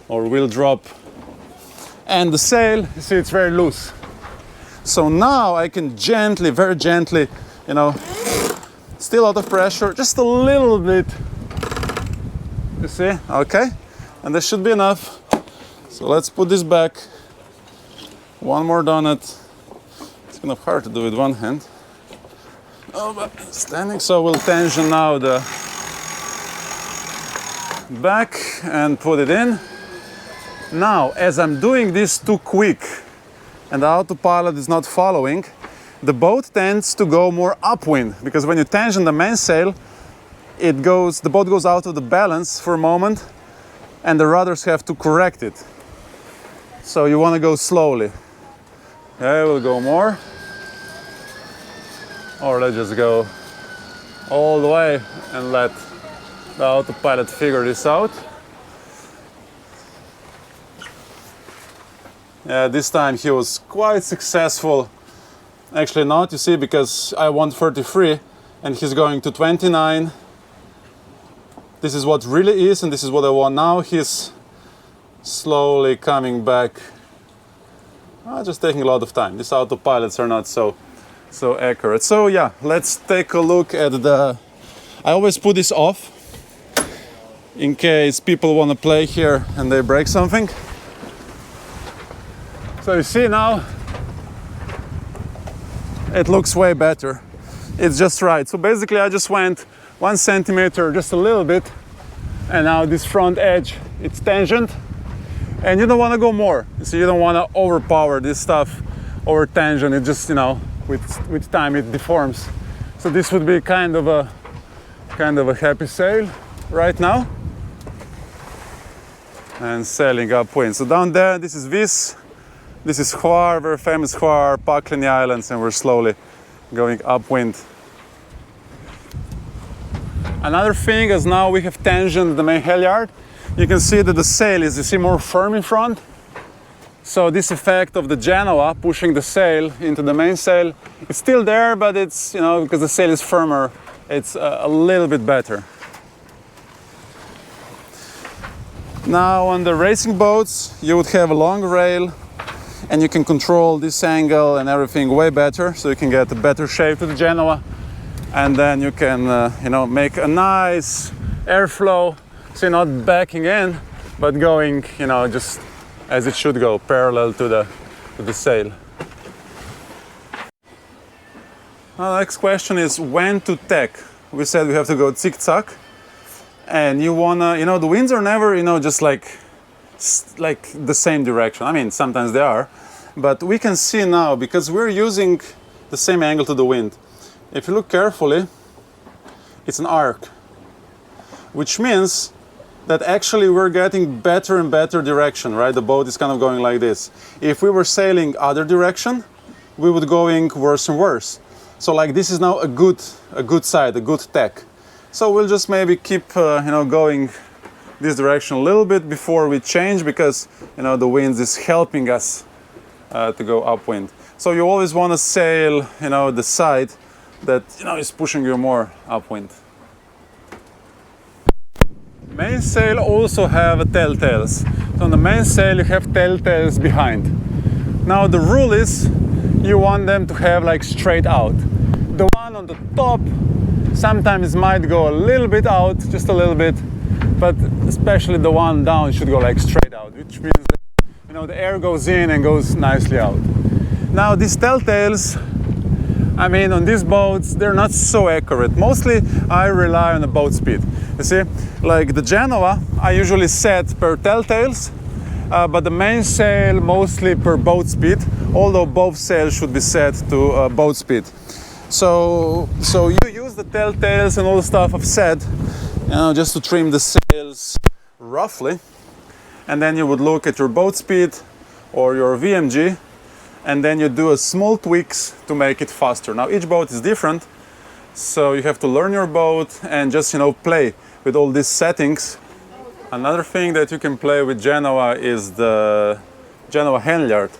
or will drop. And the sail, you see, it's very loose. So now I can gently, very gently, you know, still out of pressure, just a little bit. You see? Okay. And this should be enough. So let's put this back. One more donut. It's kind of hard to do with one hand. Oh, but standing. So we'll tension now the back and put it in. Now, as I'm doing this too quick and the autopilot is not following, the boat tends to go more upwind, because when you tension the mainsail, the boat goes out of the balance for a moment and the rudders have to correct it. So you want to go slowly. Okay, we'll go more. Or let's just go all the way and let the autopilot figure this out. Yeah, this time he was quite successful. Actually not, you see, because I want 33 and he's going to 29. This is what really is, and this is what I want now. He's slowly coming back. Just taking a lot of time. These autopilots are not so accurate. So yeah, let's take a look at the... I always put this off in case people want to play here and they break something. So you see now, it looks way better. It's just right. So basically I just went 1 centimeter, just a little bit, and now this front edge, it's tangent. And you don't want to go more. So you don't want to overpower this stuff over tangent. It just, you know, with time it deforms. So this would be kind of a happy sail right now. And sailing upwind. So down there, this is Vis. This is Hvar, very famous Hvar, Pakleni Islands, and we're slowly going upwind. Another thing is now we have tangented the main halyard. You can see that the sail is, you see, more firm in front. So this effect of the Genoa pushing the sail into the mainsail, it's still there, but it's, you know, because the sail is firmer, it's a little bit better. Now on the racing boats, you would have a long rail, and you can control this angle and everything way better, so you can get a better shape to the Genoa, and then you can you know, make a nice airflow, so you're not backing in but going, you know, just as it should go, parallel to the sail. Now the next question is when to tack. We said we have to go zigzag, and you wanna, you know, the winds are never, you know, just like the same direction. I mean, sometimes they are, but we can see now, because we're using the same angle to the wind. If you look carefully, it's an arc, which means that actually we're getting better and better direction, right? The boat is kind of going like this. If we were sailing other direction, we would going worse and worse. So like this is now a good side, a good tack. So we'll just maybe keep you know, going this direction a little bit before we change, because, you know, the wind is helping us to go upwind. So you always want to sail, you know, the side that, you know, is pushing you more upwind. Mainsail also have telltales. So on the mainsail you have telltales behind. Now the rule is you want them to have like straight out. The one on the top sometimes might go a little bit out, just a little bit, but especially the one down should go like straight out, which means that, you know, the air goes in and goes nicely out. Now these telltales, I mean, on these boats, they're not so accurate. Mostly I rely on the boat speed. You see, like the Genoa, I usually set per telltales, but the mainsail mostly per boat speed, although both sails should be set to boat speed. So you use the telltales and all the stuff I've said, you know, just to trim the sails roughly, and then you would look at your boat speed or your VMG, and then you do a small tweaks to make it faster. Now each boat is different, so you have to learn your boat and just, you know, play with all these settings. Another thing that you can play with Genoa is the Genoa halyard.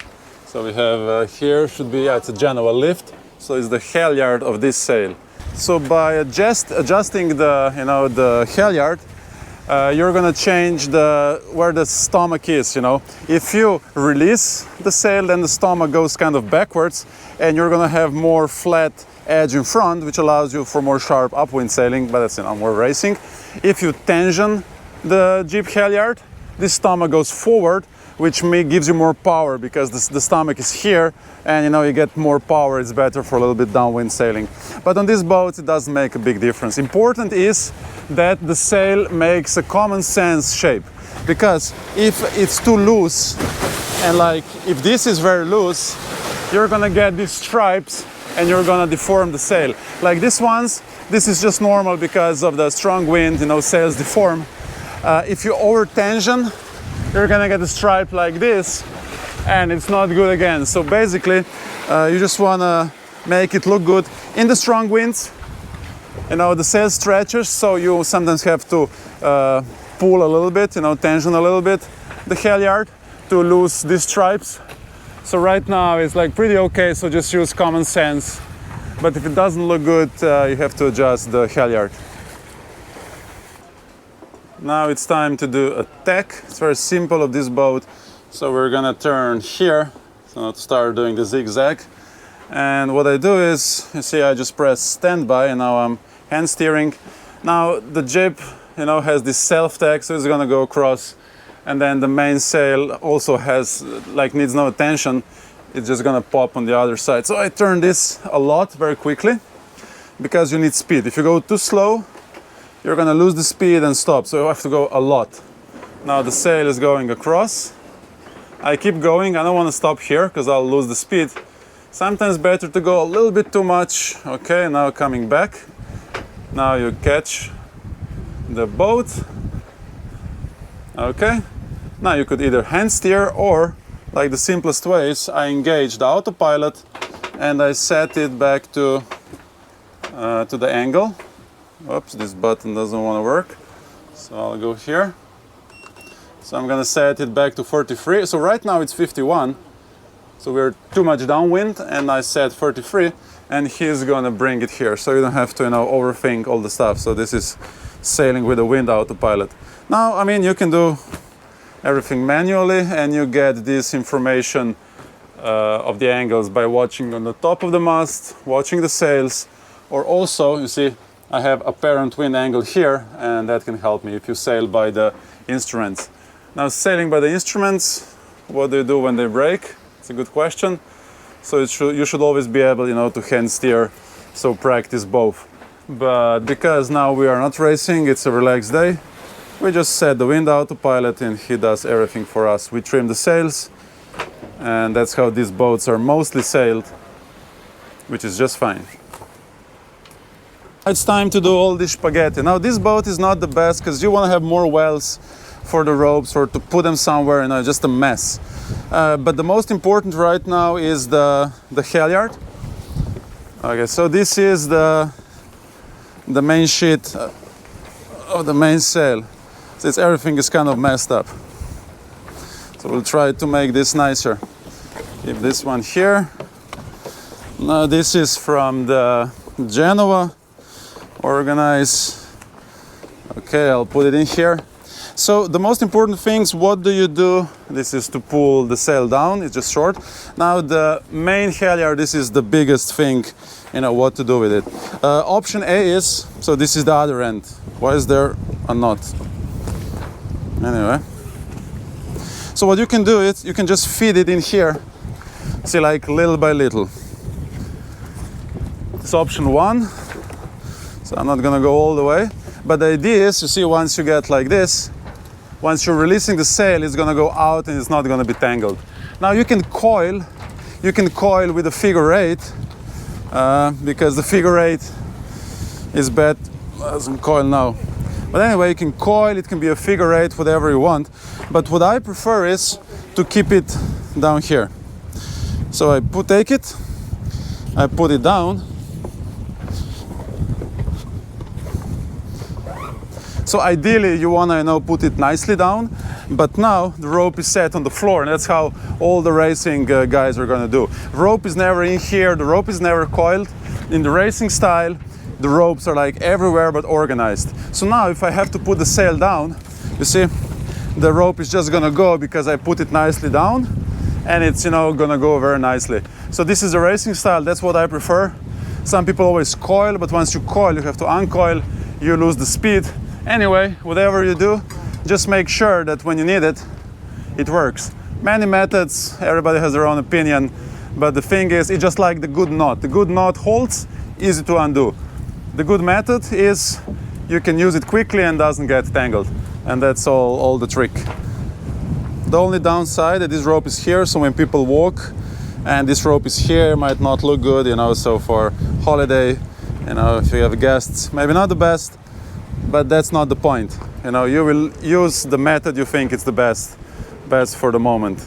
So we have here should be, it's a Genoa lift, so it's the halyard of this sail. So by adjusting the, you know, the halyard, you're gonna change where the stomach is, you know. If you release the sail, then the stomach goes kind of backwards, and you're gonna have more flat edge in front, which allows you for more sharp upwind sailing, but that's, you know, more racing. If you tension the jib halyard, this stomach goes forward, which gives you more power because the stomach is here, and, you know, you get more power. It's better for a little bit downwind sailing. But on this boat, it doesn't make a big difference. Important is that the sail makes a common sense shape, because if it's too loose, and like if this is very loose, you're gonna get these stripes and you're gonna deform the sail. Like this is just normal because of the strong wind, you know, sails deform. If you over tension, you're gonna get a stripe like this, and it's not good again. So basically, you just wanna make it look good. In the strong winds, you know, the sail stretches, so you sometimes have to pull a little bit, you know, tension a little bit the halyard to lose these stripes. So right now it's like pretty okay, so just use common sense. But if it doesn't look good, you have to adjust the halyard. Now it's time to do a tack. It's very simple of this boat. So we're gonna turn here, so now to start doing the zigzag. And what I do is, you see, I just press standby, and now I'm hand steering. Now the jib, you know, has this self tack, so it's gonna go across. And then the mainsail also has, like, needs no attention. It's just gonna pop on the other side. So I turn this a lot, very quickly, because you need speed. If you go too slow, you're gonna lose the speed and stop, so you have to go a lot. Now the sail is going across. I keep going, I don't wanna stop here because I'll lose the speed. Sometimes better to go a little bit too much. Okay, now coming back. Now you catch the boat. Okay, now you could either hand steer, or, like the simplest way is, I engage the autopilot and I set it back to the angle. Oops, this button doesn't want to work. So I'll go here. So I'm gonna set it back to 43. So right now it's 51. So we're too much downwind, and I set 43, and he's gonna bring it here. So you don't have to, you know, overthink all the stuff. So this is sailing with the wind autopilot. Now, I mean, you can do everything manually, and you get this information of the angles by watching on the top of the mast, watching the sails, or also, you see, I have apparent wind angle here, and that can help me if you sail by the instruments. Now, sailing by the instruments, what do you do when they break? It's a good question. So you should always be able, you know, to hand steer, so practice both. But because now we are not racing, it's a relaxed day, we just set the wind autopilot and he does everything for us. We trim the sails, and that's how these boats are mostly sailed, which is just fine. It's time to do all this spaghetti. Now this boat is not the best because you want to have more wells for the ropes or to put them somewhere, you know, just a mess. But the most important right now is the halyard. Okay, so this is the main sheet of the mainsail. So everything is kind of messed up. So we'll try to make this nicer. Keep this one here. Now this is from the Genoa. Organize. Okay, I'll put it in here. So the most important things, what do you do? This is to pull the sail down, it's just short. Now the main halyard, this is the biggest thing, you know, what to do with it. Option A is, so this is the other end. Why is there a knot? Anyway. So what you can do is, you can just feed it in here. See, like little by little. It's option one. So I'm not gonna go all the way. But the idea is, you see, once you get like this, once you're releasing the sail, it's gonna go out and it's not gonna be tangled. Now you can coil with a figure eight, because the figure eight is bad. Doesn't coil now. But anyway, you can coil, it can be a figure eight, whatever you want. But what I prefer is to keep it down here. So I take it, I put it down. So ideally you want to put it nicely down, but now the rope is set on the floor, and that's how all the racing guys are going to do. Rope is never in here, the rope is never coiled. In the racing style, the ropes are like everywhere but organized. So now if I have to put the sail down, you see, the rope is just going to go because I put it nicely down, and it's going to go very nicely. So this is the racing style, that's what I prefer. Some people always coil, but once you coil, you have to uncoil, you lose the speed. Anyway, whatever you do, just make sure that when you need it, it works. Many methods, everybody has their own opinion, but the thing is, it's just like the good knot. The good knot holds, easy to undo. The good method is you can use it quickly and doesn't get tangled. And that's all the trick. The only downside that this rope is here, so when people walk and this rope is here, it might not look good, so for holiday, if you have guests, maybe not the best. But that's not the point. You will use the method you think it's the best for the moment.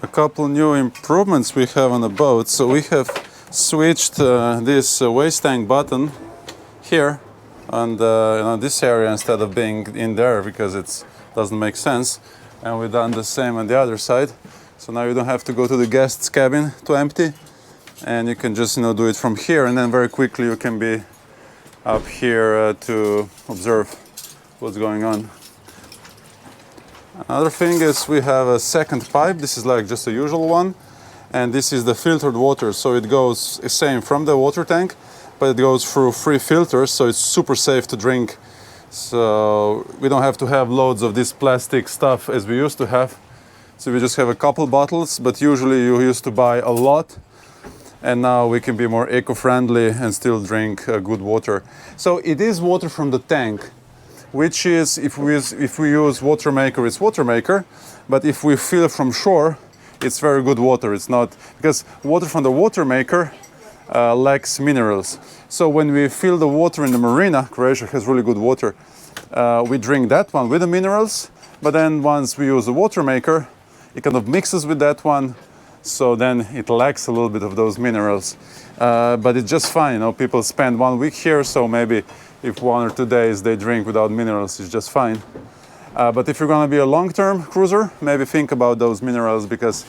A couple new improvements we have on the boat. So we have switched this waist tank button here on this area instead of being in there, because it doesn't make sense. And we've done the same on the other side. So now you don't have to go to the guest's cabin to empty, and you can just do it from here, and then very quickly you can be up here to observe what's going on. Another thing is we have a second pipe. This is like just a usual one, and this is the filtered water, so it goes same from the water tank, but it goes through 3 filters, so it's super safe to drink. So we don't have to have loads of this plastic stuff as we used to have. So we just have a couple bottles, but usually you used to buy a lot. And now we can be more eco-friendly and still drink good water. So it is water from the tank, which is, if we use water maker, it's water maker. But if we fill from shore, it's very good water. It's not, because water from the water maker lacks minerals. So when we fill the water in the marina, Croatia has really good water, we drink that one with the minerals. But then once we use the water maker, it kind of mixes with that one. So then it lacks a little bit of those minerals, but it's just fine. People spend 1 week here, so maybe if 1 or 2 days they drink without minerals, it's just fine. But if you're going to be a long-term cruiser, maybe think about those minerals, because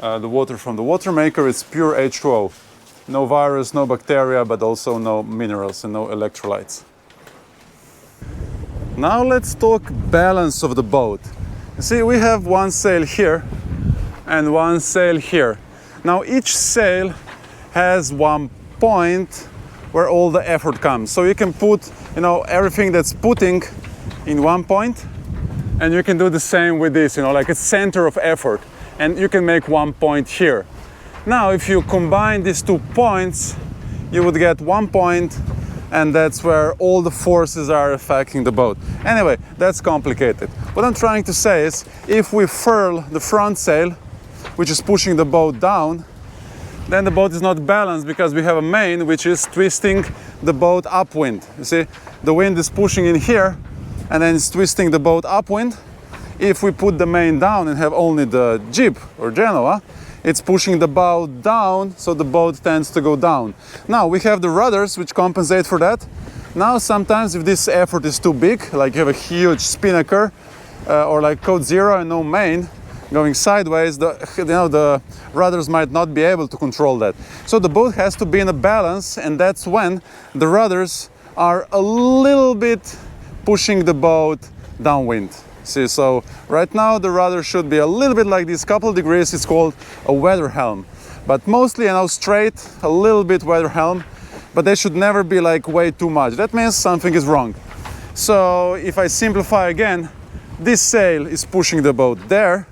the water from the water maker is pure H2O. No virus, no bacteria, but also no minerals and no electrolytes. Now let's talk balance of the boat. You see, we have one sail here and one sail here. Now each sail has one point where all the effort comes. So you can put, everything that's putting in one point, and you can do the same with this, like a center of effort, and you can make one point here. Now if you combine these 2 points, you would get 1 point, and that's where all the forces are affecting the boat. Anyway, that's complicated. What I'm trying to say is, if we furl the front sail, which is pushing the boat down, then the boat is not balanced, because we have a main which is twisting the boat upwind. You see, the wind is pushing in here, and then it's twisting the boat upwind. If we put the main down and have only the jib or Genoa, it's pushing the boat down, so the boat tends to go down. Now we have the rudders which compensate for that. Now sometimes if this effort is too big, like you have a huge spinnaker or like code 0 and no main, going sideways, the rudders might not be able to control that. So the boat has to be in a balance, and that's when the rudders are a little bit pushing the boat downwind. See, so right now the rudder should be a little bit like this, couple of degrees. It's called a weather helm, but mostly straight, a little bit weather helm, but they should never be like way too much. That means something is wrong. So if I simplify again, this sail is pushing the boat there.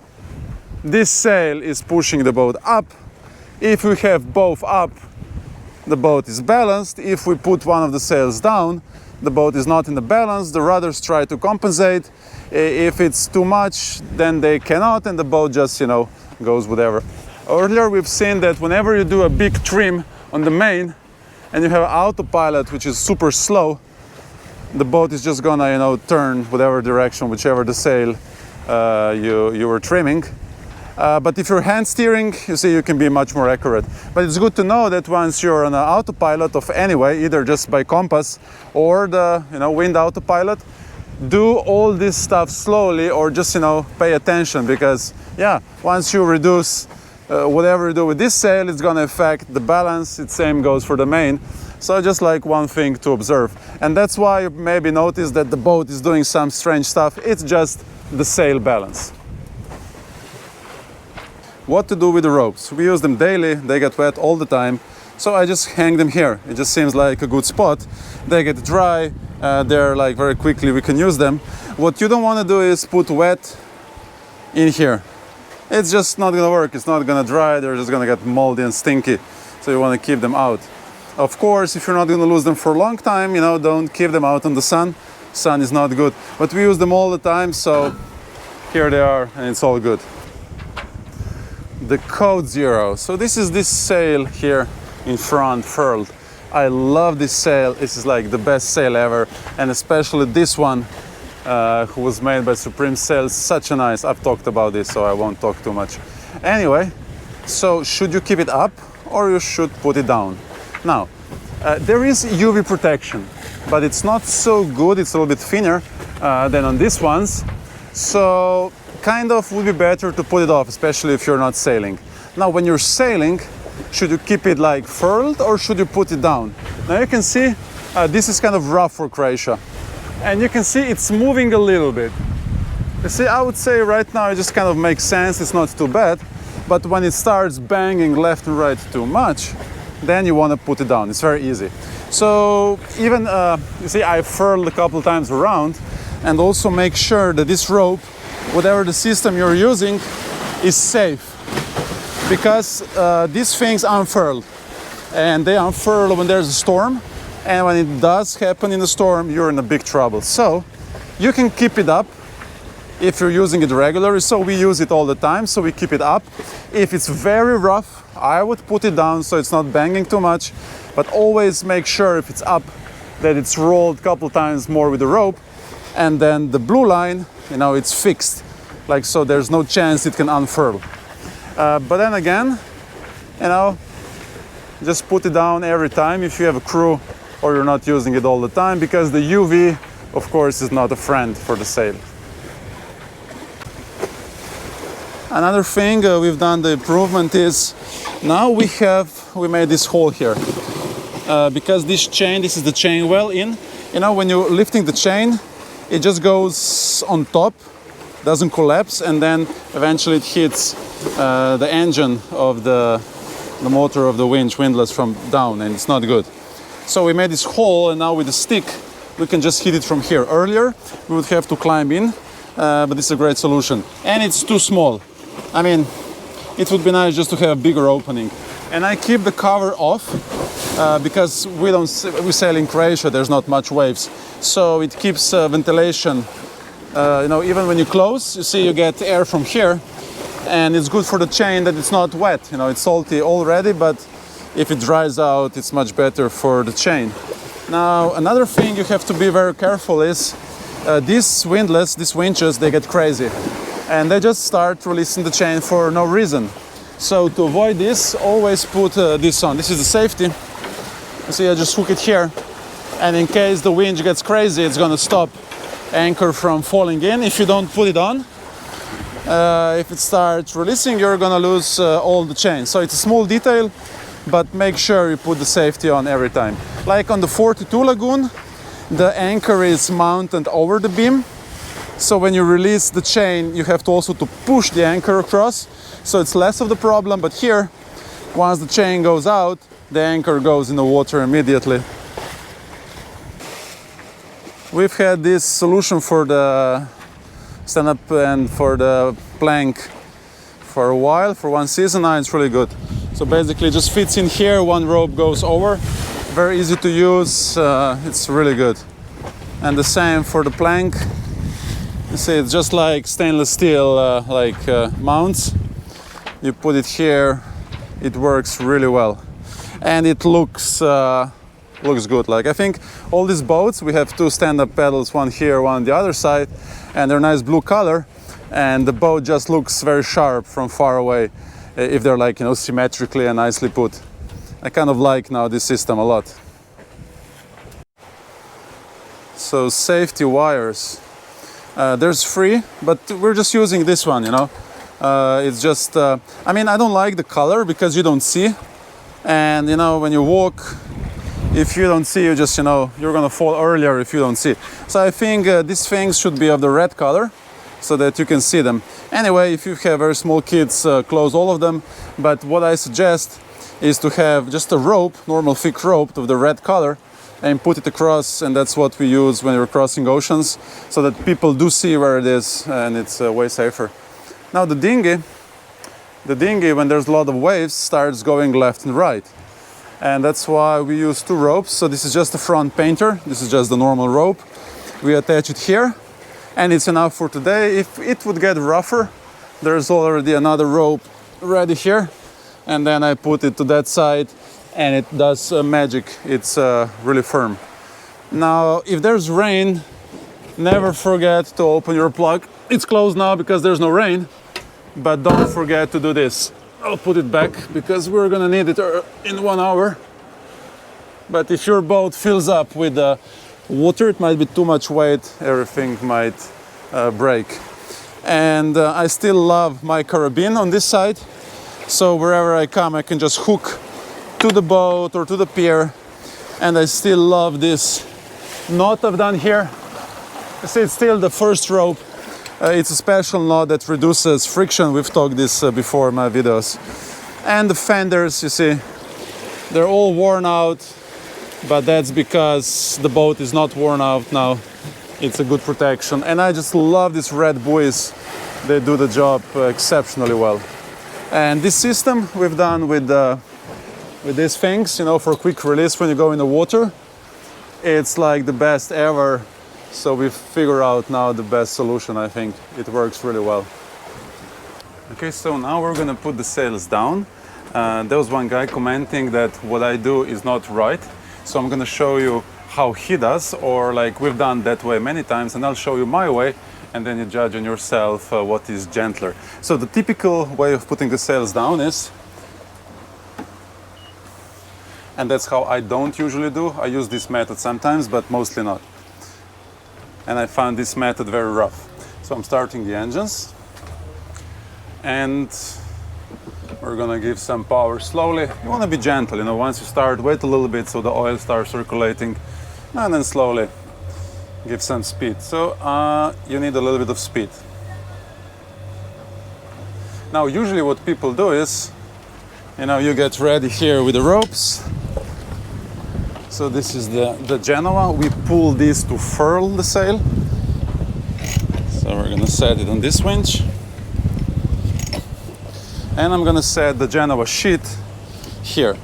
This sail is pushing the boat up. If we have both up, the boat is balanced. If we put one of the sails down, the boat is not in the balance. The rudders try to compensate. If it's too much, then they cannot, and the boat just, goes whatever. Earlier we've seen that whenever you do a big trim on the main and you have autopilot, which is super slow, the boat is just gonna, you know, turn whatever direction, whichever the sail you were trimming. But if you're hand steering, you see, you can be much more accurate. But it's good to know that once you're on an autopilot of any way, either just by compass or the, you know, wind autopilot, do all this stuff slowly, or just, you know, pay attention, because yeah, once you reduce whatever you do with this sail, it's going to affect the balance. The same goes for the main. So just like one thing to observe. And that's why you maybe notice that the boat is doing some strange stuff. It's just the sail balance. What to do with the ropes? We use them daily, they get wet all the time, so I just hang them here. It just seems like a good spot. They get dry, they're like very quickly we can use them. What you don't want to do is put wet in here. It's just not gonna work, it's not gonna dry, they're just gonna get moldy and stinky, so you want to keep them out. Of course, if you're not gonna lose them for a long time, you know, don't keep them out in the sun. Sun is not good, but we use them all the time, so here they are, and it's all good. The Code Zero. So this is this sail here in front, furled. I love this sail. This is like the best sail ever, and especially this one, who was made by Supreme Sails. Such a nice. I've talked about this, so I won't talk too much. Anyway, so should you keep it up or you should put it down? Now, there is UV protection, but it's not so good. It's a little bit thinner than on these ones. So kind of would be better to put it off, especially if you're not sailing. Now, when you're sailing, should you keep it like furled or should you put it down? Now you can see this is kind of rough for Croatia, and you can see it's moving a little bit. You see, I would say right now it just kind of makes sense, it's not too bad, but when it starts banging left and right too much, then you want to put it down. It's very easy. So even, you see, I furled a couple times around, and also make sure that this rope, whatever the system you're using, is safe, because these things unfurl, and they unfurl when there's a storm, and when it does happen in a storm, you're in a big trouble. So you can keep it up if you're using it regularly. So we use it all the time, so we keep it up. If it's very rough, I would put it down so it's not banging too much, but always make sure if it's up that it's rolled a couple times more with the rope, and then the blue line, you know, it's fixed, like so there's no chance it can unfurl. But then again, you know, just put it down every time if you have a crew or you're not using it all the time, because the UV, of course, is not a friend for the sail. Another thing we've done the improvement is now we made this hole here because this chain, this is the chain well in. You know, when you're lifting the chain, it just goes on top, doesn't collapse, and then eventually it hits the engine of the motor of the windlass from down, and it's not good. So we made this hole, and now with the stick we can just hit it from here. Earlier we would have to climb in, but this is a great solution, and it's too small. I mean, it would be nice just to have a bigger opening. And I keep the cover off because we sail in Croatia, there's not much waves, so it keeps ventilation. You know, even when you close, you see you get air from here, and it's good for the chain that it's not wet. You know, it's salty already, but if it dries out, it's much better for the chain. Now, another thing you have to be very careful is these windlass, these winches, they get crazy, and they just start releasing the chain for no reason. So to avoid this, always put this on. This is the safety. You see, I just hook it here, and in case the winch gets crazy, it's gonna stop anchor from falling in. If you don't put it on, if it starts releasing, you're gonna lose all the chain. So it's a small detail, but make sure you put the safety on every time. Like on the 42 Lagoon, the anchor is mounted over the beam, so when you release the chain, you have to also to push the anchor across, so it's less of the problem. But here, once the chain goes out, the anchor goes in the water immediately. We've had this solution for the stand-up and for the plank for a while, for one season. Now it's really good. So basically it just fits in here, one rope goes over, very easy to use, it's really good. And the same for the plank. You see, it's just like stainless steel mounts. You put it here, it works really well. And it looks looks good. Like, I think all these boats, we have two stand-up paddles, one here, one on the other side, and they're nice blue color, and the boat just looks very sharp from far away if they're like, you know, symmetrically and nicely put. I kind of like now this system a lot. So safety wires, there's 3, but we're just using this one, you know. It's just, I mean, I don't like the color because you don't see, and you know, when you walk, if you don't see, you just, you know, you're gonna fall earlier if you don't see. So I think these things should be of the red color so that you can see them. Anyway, if you have very small kids, close all of them, but what I suggest is to have just a rope, normal thick rope of the red color, and put it across, and that's what we use when we're crossing oceans, so that people do see where it is, and it's way safer. Now the dinghy, when there's a lot of waves, starts going left and right. And that's why we use 2 ropes. So this is just the front painter, this is just the normal rope. We attach it here, and it's enough for today. If it would get rougher, there's already another rope ready here, and then I put it to that side, and it does magic. It's really firm. Now, if there's rain, never forget to open your plug. It's closed now because there's no rain, but don't forget to do this. I'll put it back because we're gonna need it in 1 hour. But if your boat fills up with water, it might be too much weight, everything might break. And I still love my carabine on this side, so wherever I come I can just hook to the boat or to the pier. And I still love this knot I've done here. You see, it's still the first rope. It's a special knot that reduces friction. We've talked this before in my videos. And the fenders, you see, they're all worn out, but that's because the boat is not worn out now. It's a good protection. And I just love these red buoys. They do the job exceptionally well. And this system we've done with these things, you know, for quick release when you go in the water. It's like the best ever. So we've figured out now the best solution, I think. It works really well. Okay, so now we're gonna put the sails down. There was one guy commenting that what I do is not right. So I'm gonna show you how he does, or like we've done that way many times, and I'll show you my way, and then you judge on yourself what is gentler. So the typical way of putting the sails down is, and that's how I don't usually do. I use this method sometimes, but mostly not. And I found this method very rough. So I'm starting the engines, and we're gonna give some power slowly. You wanna be gentle, you know, once you start, wait a little bit so the oil starts circulating, and then slowly give some speed. So you need a little bit of speed. Now, usually what people do is, you know, you get ready here with the ropes. So this is the Genoa. We pull this to furl the sail. So we're gonna set it on this winch. And I'm gonna set the Genoa sheet here.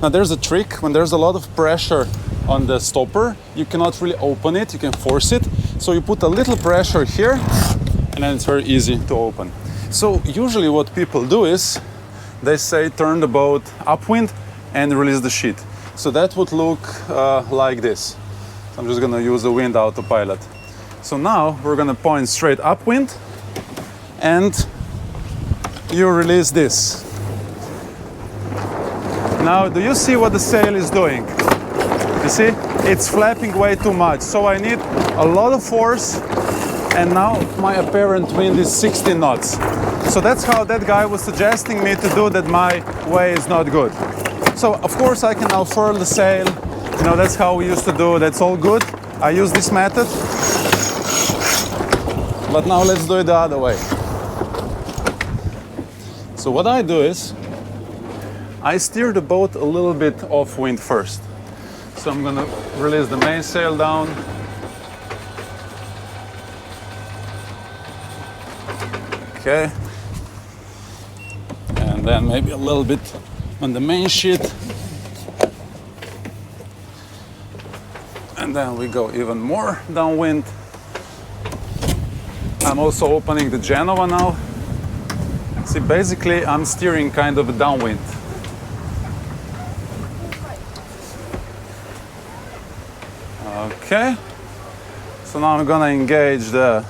Now there's a trick. When there's a lot of pressure on the stopper, you cannot really open it, you can force it. So you put a little pressure here, and then it's very easy to open. So usually what people do is, they say turn the boat upwind and release the sheet. So that would look like this. I'm just gonna use the wind autopilot. So now we're gonna point straight upwind, and you release this. Now, do you see what the sail is doing? You see, it's flapping way too much. So I need a lot of force, and now my apparent wind is 16 knots. So that's how that guy was suggesting me to do that. My way is not good. So of course I can now furl the sail. You know, that's how we used to do. That's all good. I use this method. But now let's do it the other way. So what I do is, I steer the boat a little bit off wind first. So I'm gonna release the mainsail down. Okay. And then maybe a little bit on the main sheet. And then we go even more downwind. I'm also opening the Genoa now. See, basically I'm steering kind of downwind. Okay. So now I'm gonna engage the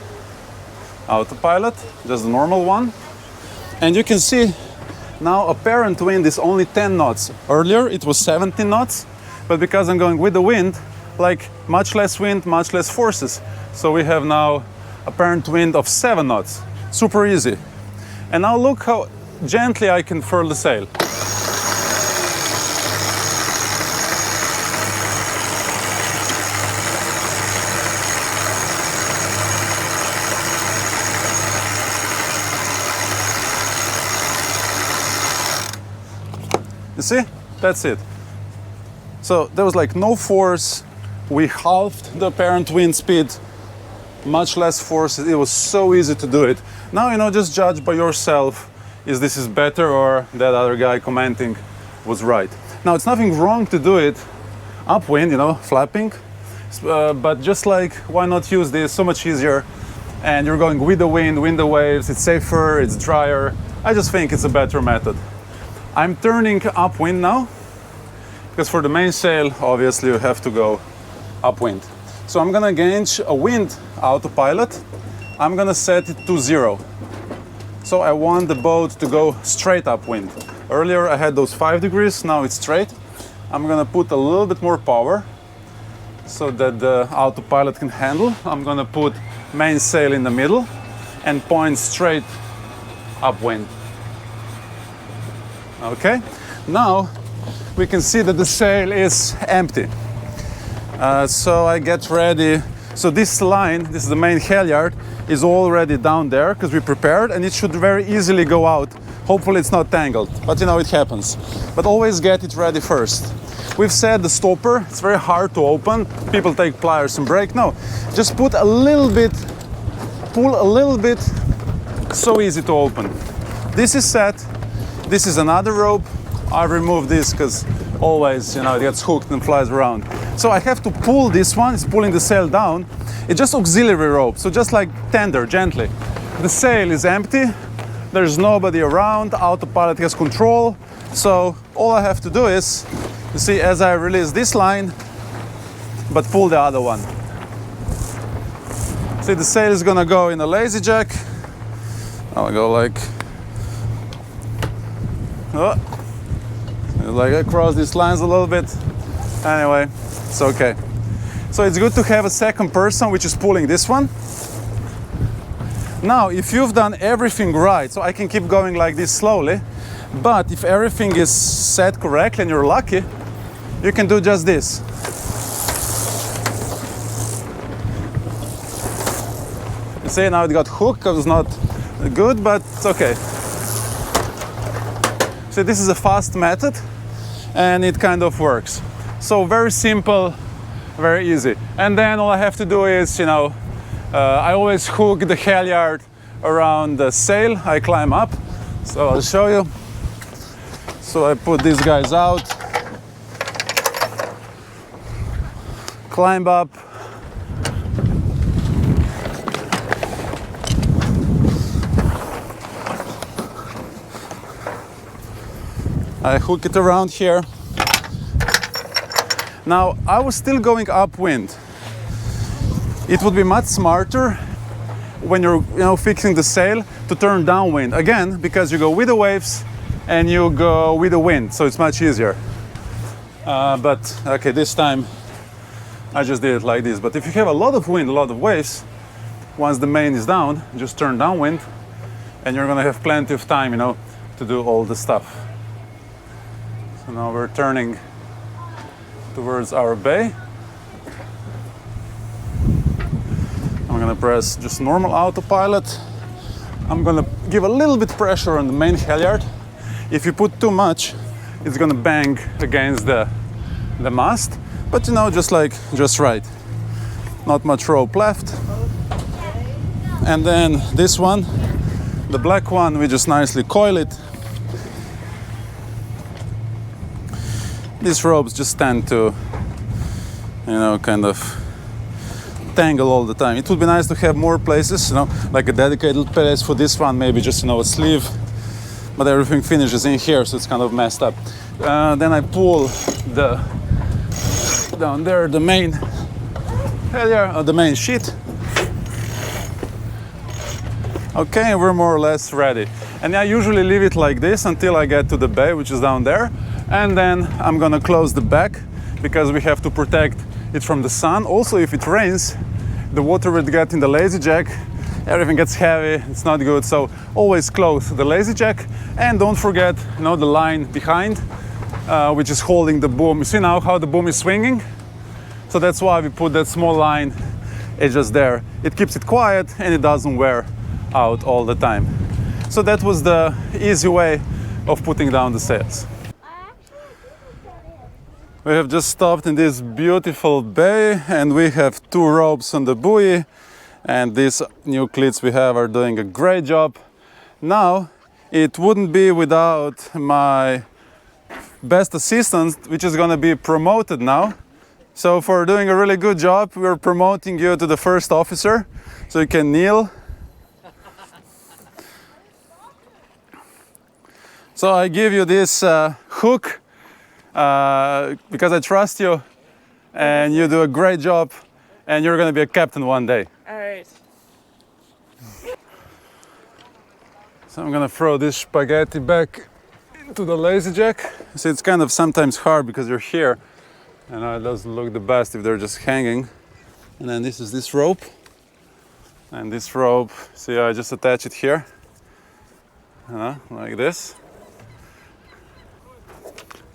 autopilot, just the normal one. And you can see now apparent wind is only 10 knots. Earlier it was 17 knots, but because I'm going with the wind, like much less wind, much less forces. So we have now apparent wind of 7 knots. Super easy. And now look how gently I can furl the sail. You see? That's it. So there was like no force. We halved the apparent wind speed, much less force. It was so easy to do it. Now, you know, just judge by yourself if this is better or that other guy commenting was right. Now, it's nothing wrong to do it upwind, you know, flapping. But just like, why not use this? So much easier. And you're going with the wind the waves. It's safer, it's drier. I just think it's a better method. I'm turning upwind now, because for the mainsail, obviously you have to go upwind. So I'm gonna engage a wind autopilot. I'm gonna set it to 0. So I want the boat to go straight upwind. Earlier I had those 5 degrees, now it's straight. I'm gonna put a little bit more power so that the autopilot can handle. I'm gonna put mainsail in the middle and point straight upwind. Okay, now we can see that the sail is empty. So I get ready. So this line, this is the main halyard, is already down there because we prepared, and it should very easily go out. Hopefully it's not tangled, but you know, it happens. But always get it ready first. We've said the stopper, it's very hard to open. People take pliers and break. No, just put a little bit, pull a little bit, so easy to open. This is set. This is another rope. I removed this because always, you know, it gets hooked and flies around. So I have to pull this one, it's pulling the sail down. It's just auxiliary rope, so just like tender, gently. The sail is empty, there's nobody around, autopilot has control. So all I have to do is, you see, as I release this line, but pull the other one. See, the sail is gonna go in a lazy jack. I'll go like across these lines a little bit. Anyway, it's okay. So it's good to have a second person which is pulling this one. Now, if you've done everything right, so I can keep going like this slowly, but if everything is set correctly and you're lucky, you can do just this. You see, now it got hooked because it's not good, but it's okay. So this is a fast method and it kind of works. So very simple, very easy. And then all I have to do is, you know, I always hook the halyard around the sail. I climb up. So I'll show you. So I put these guys out, climb up. I hook it around here. Now, I was still going upwind. It would be much smarter when you're, you know, fixing the sail to turn downwind. Again, because you go with the waves and you go with the wind, so it's much easier. But, okay, this time I just did it like this. But if you have a lot of wind, a lot of waves, once the main is down, just turn downwind and you're gonna have plenty of time, you know, to do all the stuff. So now we're turning towards our bay. I'm gonna press just normal autopilot. I'm gonna give a little bit pressure on the main halyard. If you put too much, it's gonna bang against the mast. But you know, just right. Not much rope left. And then this one, the black one, we just nicely coil it. These ropes just tend to, you know, kind of tangle all the time. It would be nice to have more places, you know, like a dedicated place for this one, maybe just, you know, a sleeve, but everything finishes in here, so it's kind of messed up. Then I pull down there, the main failure of the main sheet. Okay, we're more or less ready. And I usually leave it like this until I get to the bay, which is down there. And then I'm gonna close the back because we have to protect it from the sun. Also, if it rains, the water will get in the lazy jack, everything gets heavy, it's not good. So always close the lazy jack, and don't forget, you know, the line behind, which is holding the boom. You see now how the boom is swinging? So that's why we put that small line. It's just there. It keeps it quiet and it doesn't wear out all the time. So that was the easy way of putting down the sails. We have just stopped in this beautiful bay and we have 2 ropes on the buoy, and these new cleats we have are doing a great job. Now it wouldn't be without my best assistant, which is going to be promoted now. So for doing a really good job, we're promoting you to the first officer, so you can kneel. So I give you this hook because I trust you, and you do a great job, and you're going to be a captain one day. All right. So I'm going to throw this spaghetti back into the lazy jack. See, it's kind of sometimes hard because you're here, and it doesn't look the best if they're just hanging. And then this is this rope, and this rope, see, I just attach it here, like this.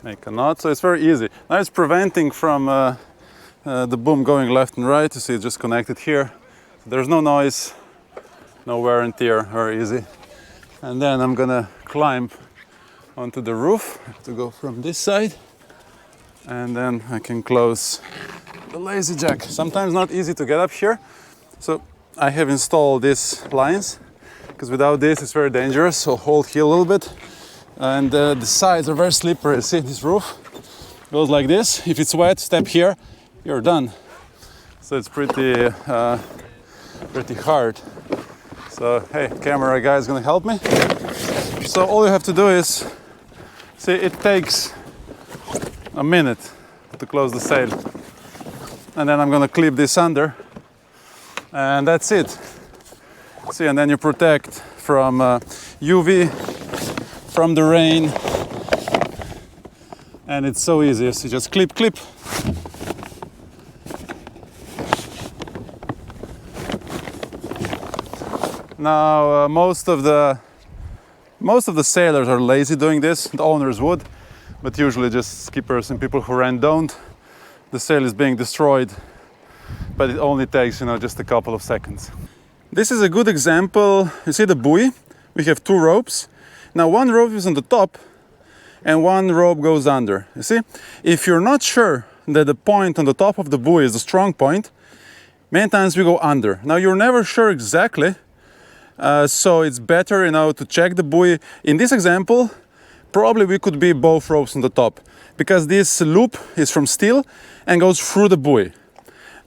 Make a knot, so it's very easy. Now it's preventing from the boom going left and right. You see, it's just connected here. There's no noise, no wear and tear, very easy. And then I'm gonna climb onto the roof. I have to go from this side, and then I can close the lazy jack. Sometimes not easy to get up here, so I have installed these lines, because without this it's very dangerous. So hold here a little bit. And the sides are very slippery. See, this roof goes like this. If it's wet, step here, you're done. So it's pretty hard. So hey, camera guy is gonna help me. So all you have to do is, see, it takes a minute to close the sail. And then I'm gonna clip this under, and that's it. See, and then you protect from UV, from the rain, and it's so easy. So you just clip. Now most of the sailors are lazy doing this. The owners would, but usually just skippers and people who rent don't. The sail is being destroyed, but it only takes, just a couple of seconds. This is a good example. You see the buoy? We have 2 ropes. Now one rope is on the top and one rope goes under. You see? If you're not sure that the point on the top of the buoy is the strong point, many times we go under. Now you're never sure exactly, so it's better, to check the buoy. In this example, probably we could be both ropes on the top, because this loop is from steel and goes through the buoy.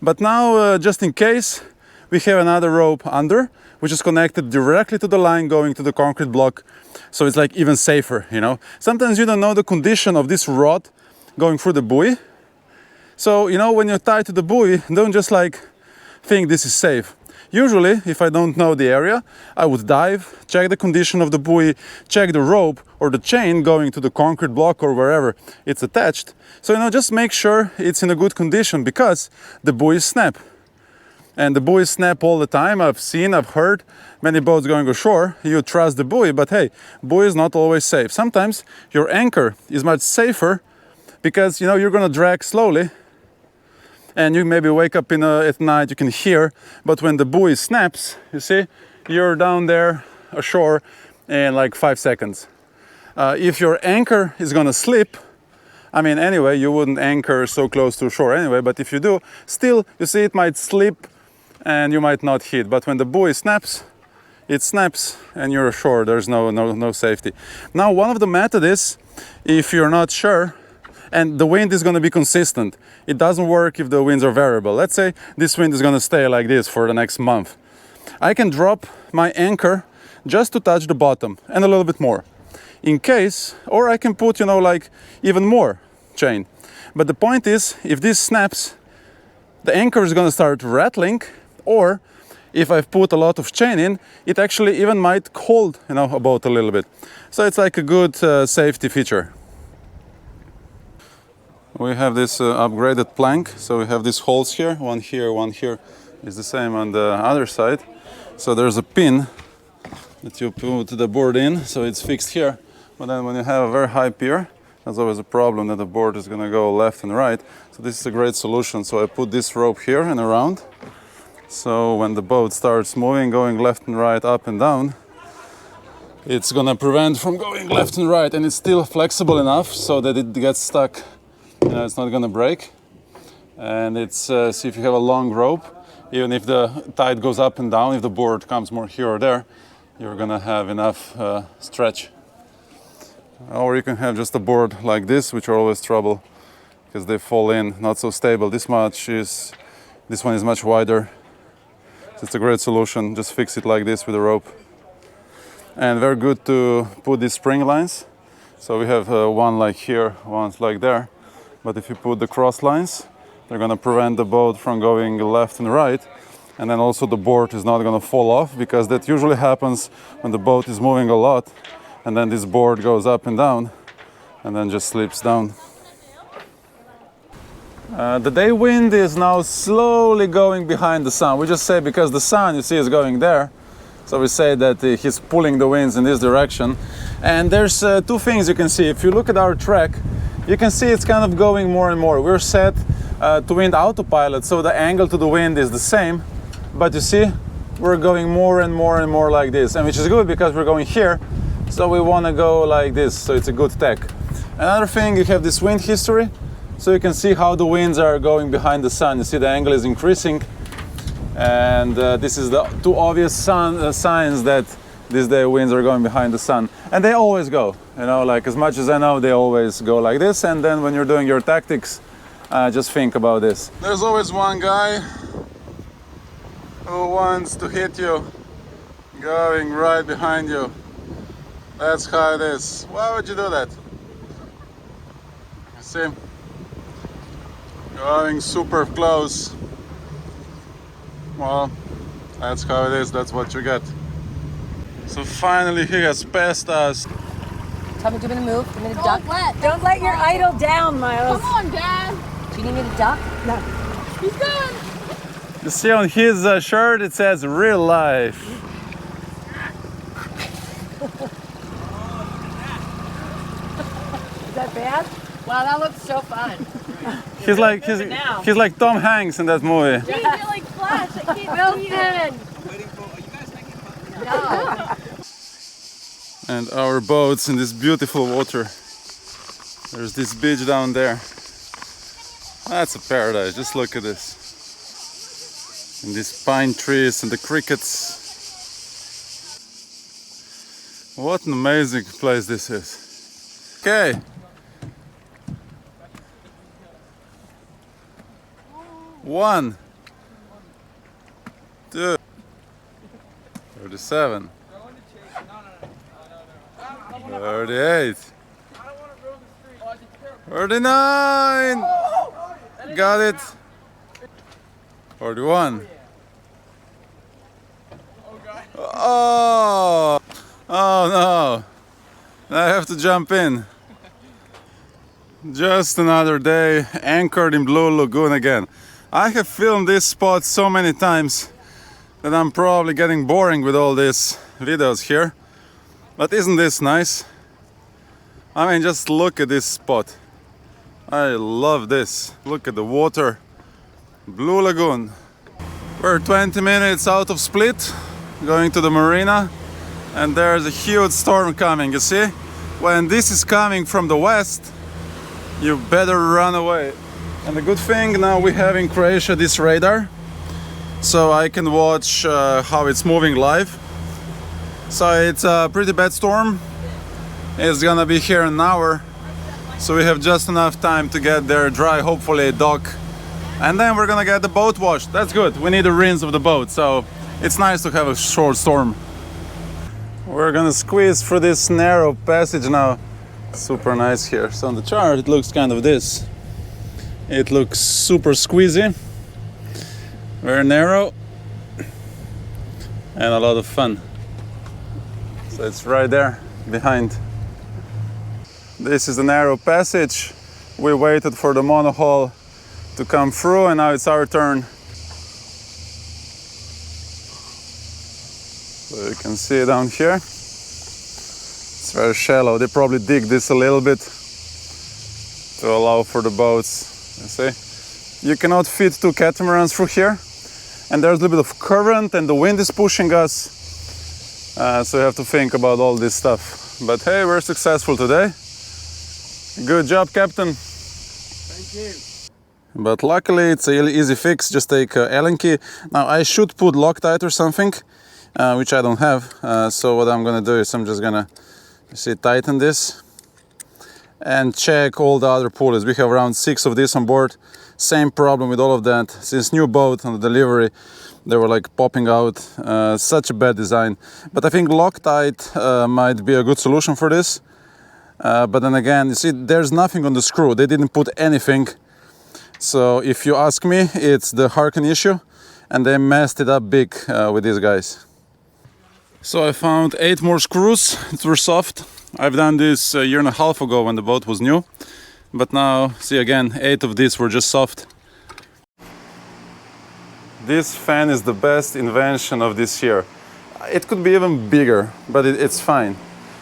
But now, just in case, we have another rope under, which is connected directly to the line going to the concrete block. So it's like even safer, Sometimes you don't know the condition of this rod going through the buoy. So, when you're tied to the buoy, don't just think this is safe. Usually, if I don't know the area, I would dive, check the condition of the buoy, check the rope or the chain going to the concrete block or wherever it's attached. So, just make sure it's in a good condition, because the buoys snap. And the buoys snap all the time. I've heard many boats going ashore. You trust the buoy, but hey, buoy is not always safe. Sometimes your anchor is much safer, because you're gonna drag slowly, and you maybe wake up at night, you can hear, but when the buoy snaps, you see, you're down there ashore in 5 seconds. If your anchor is gonna slip, anyway, you wouldn't anchor so close to shore anyway, but if you do, still, you see, it might slip and you might not hit. But when the buoy snaps, it snaps and you're ashore. There's no safety. Now, one of the methods is, if you're not sure, and the wind is going to be consistent. It doesn't work if the winds are variable. Let's say this wind is going to stay like this for the next month. I can drop my anchor just to touch the bottom and a little bit more. In case, or I can put, even more chain. But the point is, if this snaps, the anchor is going to start rattling, or if I've put a lot of chain in, it actually even might hold, you know, a boat a little bit. So it's like a good safety feature. We have this upgraded plank, so we have these holes here, one here, is the same on the other side. So there's a pin that you put the board in, so it's fixed here. But then when you have a very high pier, there's always a problem that the board is going to go left and right. So this is a great solution. So I put this rope here and around. So when the boat starts moving, going left and right, up and down, it's going to prevent from going left and right. And it's still flexible enough so that it gets stuck. You know, it's not going to break. And it's, see, if you have a long rope, even if the tide goes up and down, if the board comes more here or there, you're going to have enough stretch. Or you can have just a board like this, which are always trouble because they fall in, not so stable. This one is much wider. So it's a great solution. Just fix it like this with a rope. And very good to put these spring lines. So we have one like here, one like there. But if you put the cross lines, they're going to prevent the boat from going left and right. And then also the board is not going to fall off, because that usually happens when the boat is moving a lot. And then this board goes up and down and then just slips down. The day wind is now slowly going behind the sun. We just say because the sun, you see, is going there. So we say that he's pulling the winds in this direction. And there's two things you can see. If you look at our track, you can see it's kind of going more and more. We're set to wind autopilot, so the angle to the wind is the same. But you see, we're going more and more and more like this. And which is good because we're going here. So we want to go like this, so it's a good tech. Another thing, you have this wind history, so you can see how the winds are going behind the sun. You see the angle is increasing, and this is the two obvious signs that these day winds are going behind the sun. And they always go, you know, like as much as I know, they always go like this. And then when you're doing your tactics, just think about this. There's always one guy who wants to hit you, going right behind you. That's how it is. Why would you do that? You see? Going super close. Well, that's how it is. That's what you get. So finally he has passed us. Tell me, do you want me to move? Do you want me to duck? Don't let your idol down, Miles. Come on, Dad. Do you need me to duck? No. He's gone. You see on his shirt it says real life. Is that bad? Wow, that looks so fun. He's like Tom Hanks in that movie. He's like Flash. I can't see him. No. And our boats in this beautiful water. There's this beach down there. That's a paradise. Just look at this. And these pine trees and the crickets. What an amazing place this is. Okay. One, 2, 37, 38, 39, got it, 41, oh no, I have to jump in. Just another day anchored in Blue Lagoon again. I have filmed this spot so many times that I'm probably getting boring with all these videos here. But isn't this nice? I mean, just look at this spot. I love this. Look at the water. Blue Lagoon. We're 20 minutes out of Split, going to the marina, and there's a huge storm coming, you see? When this is coming from the west, you better run away. And the good thing, now we have in Croatia this radar, so I can watch how it's moving live. So it's a pretty bad storm. It's gonna be here in an hour, so we have just enough time to get there dry, hopefully dock, and then we're gonna get the boat washed. That's good. We need a rinse of the boat, so it's nice to have a short storm. We're gonna squeeze through this narrow passage now. Super nice here. So on the chart it looks kind of this. It looks super squeezy, Very narrow and a lot of fun. So it's right there behind. This is the narrow passage. We waited for the monohull to come through and now it's our turn. So you can see it down here. It's very shallow. They probably dig this a little bit to allow for the boats. You see? You cannot fit 2 catamarans through here. And there's a little bit of current and the wind is pushing us. So you have to think about all this stuff. But hey, we're successful today. Good job, Captain. Thank you. But luckily it's an easy fix. Just take Allen key. Now I should put Loctite or something, which I don't have. So what I'm gonna do is I'm just gonna tighten this and check all the other pulleys. We have around 6 of these on board. Same problem with all of that. Since new boat on the delivery, they were like popping out. Such a bad design. But I think Loctite might be a good solution for this. But then again, you see, there's nothing on the screw. They didn't put anything. So if you ask me, it's the Harken issue. And they messed it up big with these guys. So I found 8 more screws. They were soft. I've done this a year and a half ago when the boat was new. But now, see again, 8 of these were just soft. This fan is the best invention of this year. It could be even bigger, but it's fine.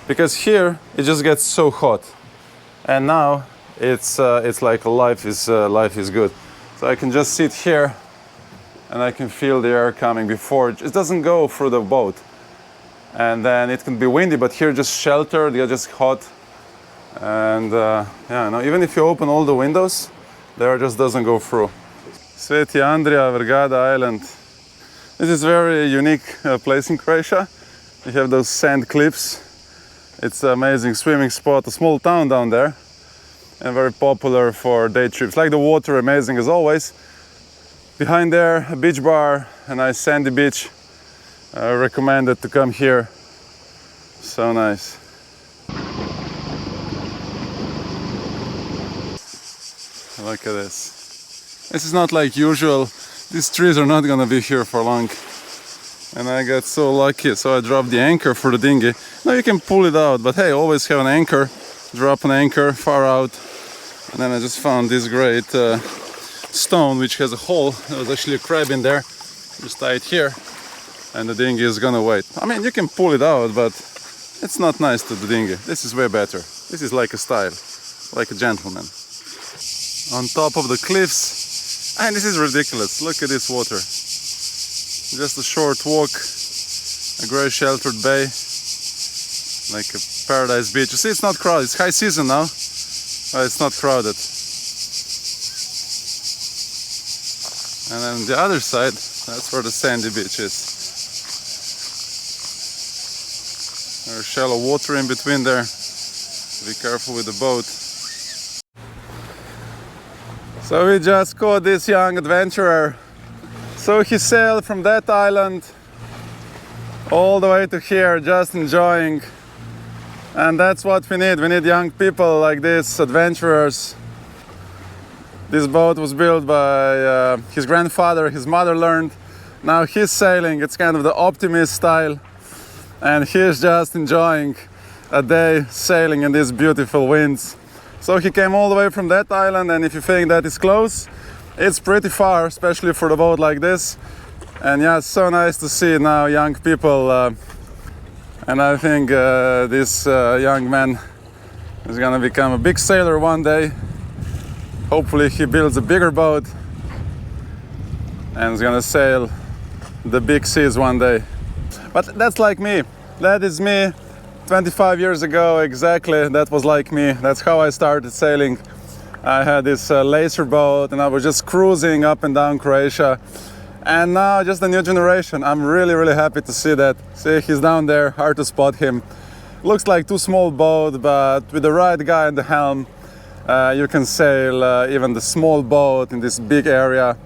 Because here, it just gets so hot. And now, it's like life is good. So I can just sit here and I can feel the air coming before. It doesn't go through the boat. And then it can be windy, but here just sheltered, you're just hot. And yeah, no, even if you open all the windows, the air just doesn't go through. Sveti Andrija, Vergada Island. This is a very unique place in Croatia. You have those sand cliffs. It's an amazing swimming spot, a small town down there. And very popular for day trips. Like the water, amazing as always. Behind there, a beach bar, a nice sandy beach. I recommend it to come here. So nice. Look at this. This is not like usual. These trees are not gonna be here for long. And I got so lucky, so I dropped the anchor for the dinghy. Now you can pull it out, but hey, always have an anchor. Drop an anchor far out. And then I just found this great stone which has a hole. There was actually a crab in there. Just tie it here and the dinghy is gonna wait. I mean, you can pull it out, but it's not nice to the dinghy. This is way better. This is like a style, like a gentleman. On top of the cliffs, and this is ridiculous. Look at this water. Just a short walk, a great sheltered bay, like a paradise beach. You see, it's not crowded. It's high season now, but it's not crowded. And then the other side, that's where the sandy beach is. There's shallow water in between there. Be careful with the boat. So we just caught this young adventurer. So he sailed from that island all the way to here, just enjoying. And that's what we need. We need young people like this, adventurers. This boat was built by his grandfather, his mother learned. Now he's sailing, it's kind of the optimist style. And he's just enjoying a day sailing in these beautiful winds. So he came all the way from that island, and if you think that is close, it's pretty far, especially for a boat like this. And yeah, it's so nice to see now young people. And I think this young man is gonna become a big sailor one day. Hopefully he builds a bigger boat and is gonna sail the big seas one day. But that's like me. That is me 25 years ago, exactly. That was like me. That's how I started sailing. I had this laser boat and I was just cruising up and down Croatia. And now just a new generation. I'm really, really happy to see that. See, he's down there, hard to spot him. Looks like too small boat, but with the right guy in the helm, you can sail even the small boat in this big area.